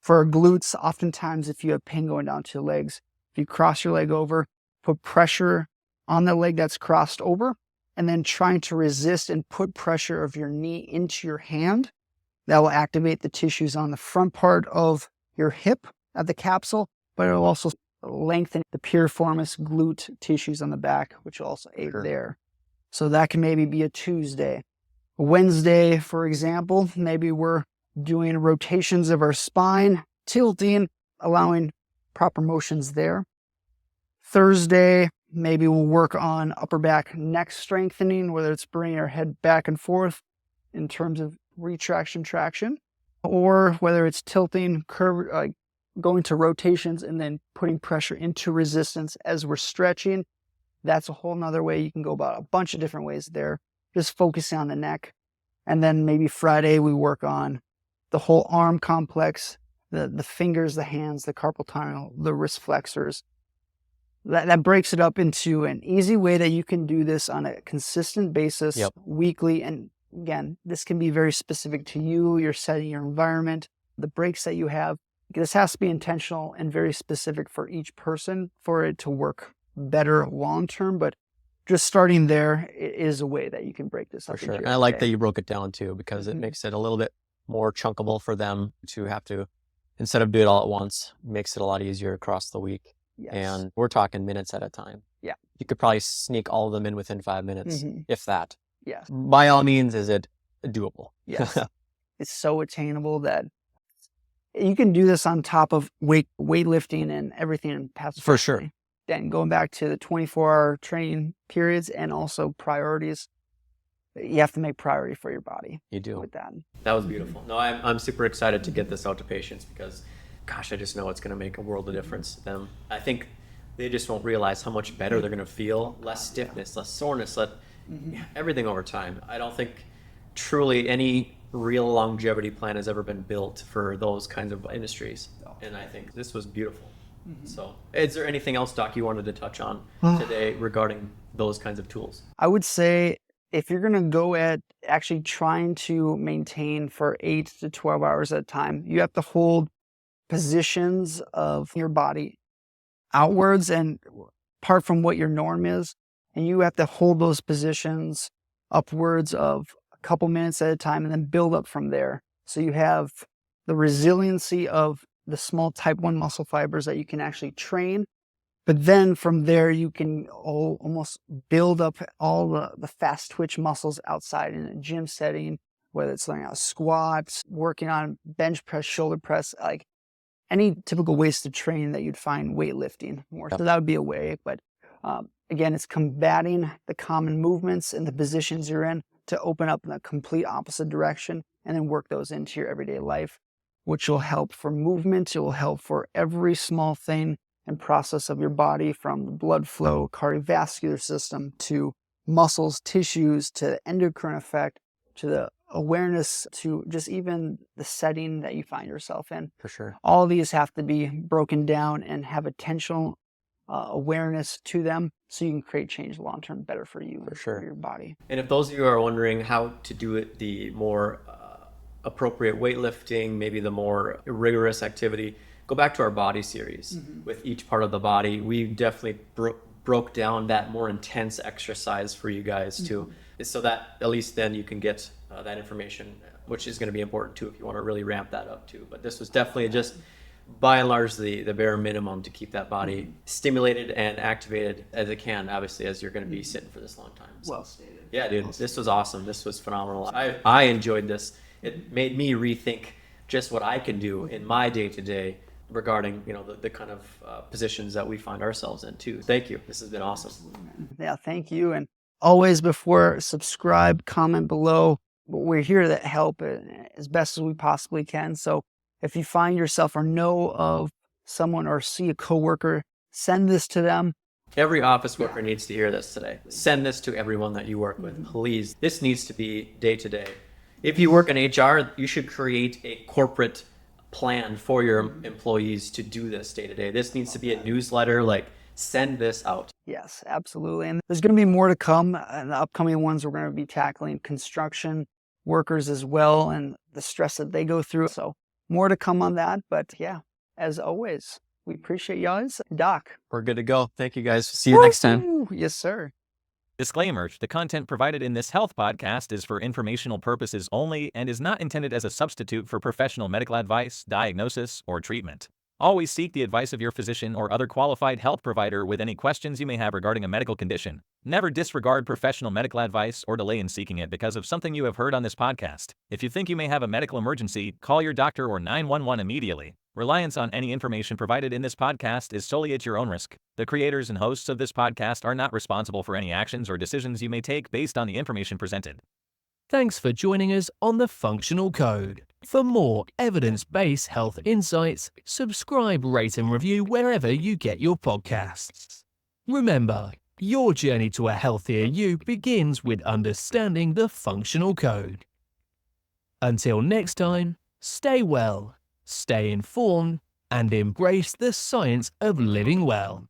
for our glutes, oftentimes if you have pain going down to your legs, if you cross your leg over, put pressure on the leg that's crossed over, and then trying to resist and put pressure of your knee into your hand. That will activate the tissues on the front part of your hip at the capsule, but it will also lengthen the piriformis glute tissues on the back, which will also aid there. So that can maybe be a Tuesday. Wednesday, for example, maybe we're doing rotations of our spine, tilting, allowing proper motions there. Thursday, maybe we'll work on upper back neck strengthening, whether it's bringing our head back and forth in terms of retraction, traction, or whether it's tilting, curve, going to rotations and then putting pressure into resistance as we're stretching. That's a whole nother way you can go about a bunch of different ways there, just focusing on the neck. And then maybe Friday, we work on the whole arm complex, the fingers, the hands, the carpal tunnel, the wrist flexors. That breaks it up into an easy way that you can do this on a consistent basis, weekly. And again, this can be very specific to you, your setting, your environment, the breaks that you have. This has to be intentional and very specific for each person for it to work better long term. But just starting there is a way that you can break this up. For sure. And I like that you broke it down too, because it makes it a little bit more chunkable for them to have to, instead of do it all at once, makes it a lot easier across the week. Yes. And we're talking minutes at a time. Yeah. You could probably sneak all of them in within 5 minutes, if that. Yes. By all means, is it doable? Yes. It's so attainable that you can do this on top of weightlifting and everything in past. For sure. Then going back to the 24-hour training periods and also priorities, you have to make priority for your body. You do. With that. That was beautiful. No, I'm super excited to get this out to patients because, gosh, I just know it's going to make a world of difference to them. I think they just won't realize how much better they're going to feel. Less stiffness, less soreness, everything over time. I don't think truly any real longevity plan has ever been built for those kinds of industries. And I think this was beautiful. So is there anything else, Doc, you wanted to touch on today regarding those kinds of tools? I would say if you're going to go at actually trying to maintain for 8 to 12 hours at a time, you have to hold positions of your body outwards and apart from what your norm is. And you have to hold those positions upwards of a couple minutes at a time and then build up from there. So you have the resiliency of the small type 1 muscle fibers that you can actually train. But then from there, you can almost build up all the fast twitch muscles outside in a gym setting, whether it's learning how to squat, working on bench press, shoulder press, like any typical ways to train that you'd find weightlifting more. So that would be a way. But again, it's combating the common movements and the positions you're in to open up in the complete opposite direction and then work those into your everyday life, which will help for movement. It will help for every small thing and process of your body, from the blood flow, cardiovascular system, to muscles, tissues, to the endocrine effect, to the awareness, to just even the setting that you find yourself in. For sure. All of these have to be broken down and have attentional awareness to them so you can create change long-term better for you, for sure, for your body. And if those of you are wondering how to do it the more appropriate weightlifting, maybe the more rigorous activity, go back to our body series. With each part of the body, we definitely broke down that more intense exercise for you guys too, so that at least then you can get that information, which is going to be important too if you want to really ramp that up too. But this was definitely just by and large the bare minimum to keep that body stimulated and activated as it can, obviously, as you're going to be sitting for this long time. So, Well stated. Yeah, dude, this was awesome. This was phenomenal. I enjoyed this. It made me rethink just what I can do in my day-to-day regarding, the kind of positions that we find ourselves in too. Thank you. This has been awesome. Yeah, thank you. And always, before subscribe, comment below. We're here to help as best as we possibly can. So if you find yourself or know of someone or see a coworker, send this to them. Every office worker needs to hear this today. Send this to everyone that you work with, please. This needs to be day to day. If you work in HR, you should create a corporate plan for your employees to do this day to day. This needs to be a newsletter, send this out. Yes, absolutely. And there's going to be more to come. And the upcoming ones, we're going to be tackling construction workers as well and the stress that they go through. So more to come on that. But yeah, as always, we appreciate you guys. Doc. We're good to go. Thank you guys. See you next time. Woo! Yes, sir. Disclaimer, the content provided in this health podcast is for informational purposes only and is not intended as a substitute for professional medical advice, diagnosis, or treatment. Always seek the advice of your physician or other qualified health provider with any questions you may have regarding a medical condition. Never disregard professional medical advice or delay in seeking it because of something you have heard on this podcast. If you think you may have a medical emergency, call your doctor or 911 immediately. Reliance on any information provided in this podcast is solely at your own risk. The creators and hosts of this podcast are not responsible for any actions or decisions you may take based on the information presented. Thanks for joining us on The Functional Code. For more evidence-based health insights, subscribe, rate, and review wherever you get your podcasts. Remember, your journey to a healthier you begins with understanding the functional code. Until next time, stay well, stay informed, and embrace the science of living well.